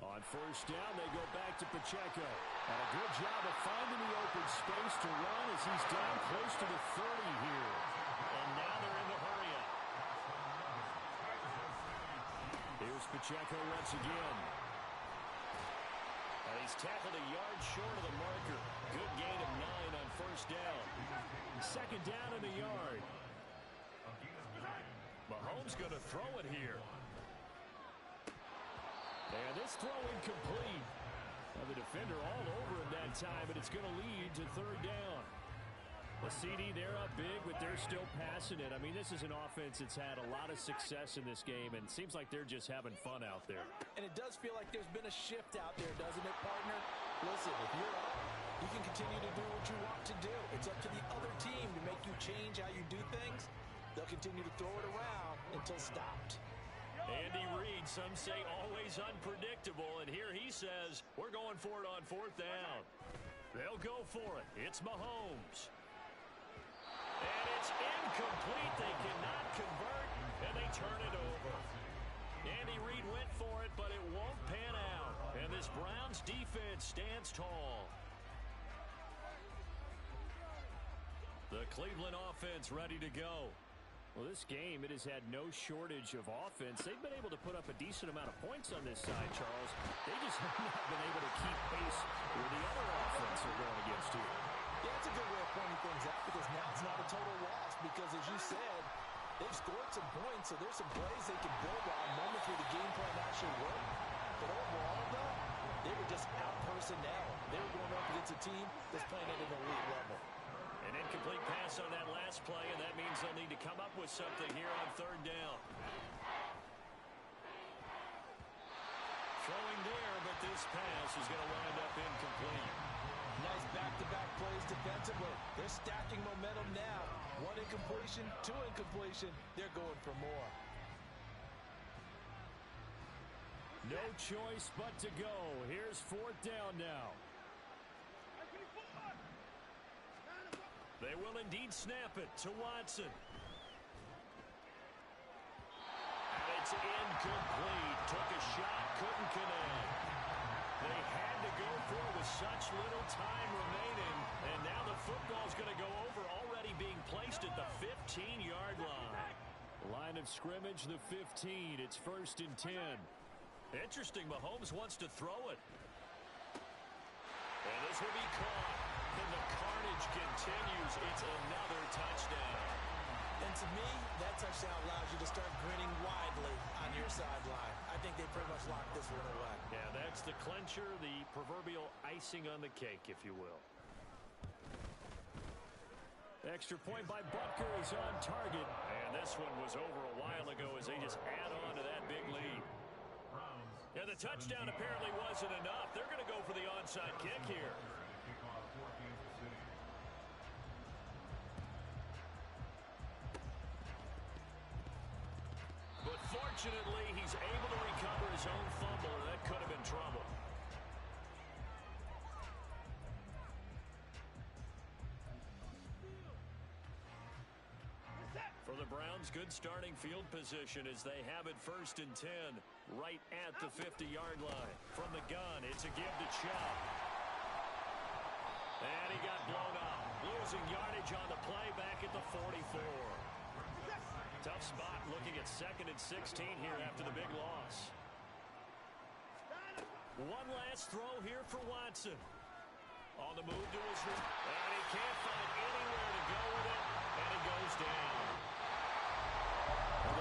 On first down, they go back to Pacheco. And a good job of finding the open space to run as he's down close to the 30 here. And now they're in the hurry-up. Here's Pacheco once again. And he's tackled a yard short of the marker. Good gain of 9 on first down. Second down in the yard. Mahomes going to throw it here. And this throw incomplete. Now the defender all over him that time, but it's going to lead to third down. The CD, they're up big, but they're still passing it. I mean, this is an offense that's had a lot of success in this game, and it seems like they're just having fun out there. And it does feel like there's been a shift out there, doesn't it, partner? Listen, if you're up, you can continue to do what you want to do. It's up to the other team to make you change how you do things. They'll continue to throw it around until stopped. Andy Reid, some say always unpredictable, and here he says, we're going for it on fourth down. They'll go for it. It's Mahomes. And it's incomplete. They cannot convert, and they turn it over. Andy Reid went for it, but it won't pan out. And this Browns defense stands tall. The Cleveland offense ready to go. Well, this game, it has had no shortage of offense. They've been able to put up a decent amount of points on this side, Charles. They just have not been able to keep pace with the other offense they're going against here. Yeah, that's a good way of pointing things out because now it's not a total loss because, as you said, they've scored some points, so there's some plays they can build on moments where the game plan actually worked. But overall, though, they were just out personnel. They were going up against a team that's playing at an elite level. An incomplete pass on that last play, and that means they'll need to come up with something here on third down. Throwing there, but this pass is going to wind up incomplete. Nice back-to-back plays defensively. They're stacking momentum now. 1 incompletion, 2 incompletion. They're going for more. No choice but to go. Here's fourth down now. They will indeed snap it to Watson. And it's incomplete. Took a shot, couldn't connect. They had to go for it with such little time remaining. And now the football's going to go over, already being placed at the 15-yard line. Line of scrimmage, the 15. It's first and 10. Interesting, Mahomes wants to throw it. And this will be caught. And the carnage continues. It's another touchdown. And to me, that touchdown allows you to start grinning widely on your sideline. I think they pretty much locked this one away. Yeah, that's the clincher, the proverbial icing on the cake, if you will. Extra point by Butker is on target. And this one was over a while ago as they just add on to that big lead. Yeah, the touchdown apparently wasn't enough. They're going to go for the onside kick here. But fortunately, he's able to recover his own fumble, and that could have been trouble. For the Browns, good starting field position as they have it first and 10, right at the 50-yard line. From the gun, it's a give to Chubb. And he got blown up. Losing yardage on the play back at the 44. Tough spot looking at second and 16 here after the big loss. One last throw here for Watson. On the move to his right, and he can't find anywhere to go with it, and it goes down. Well,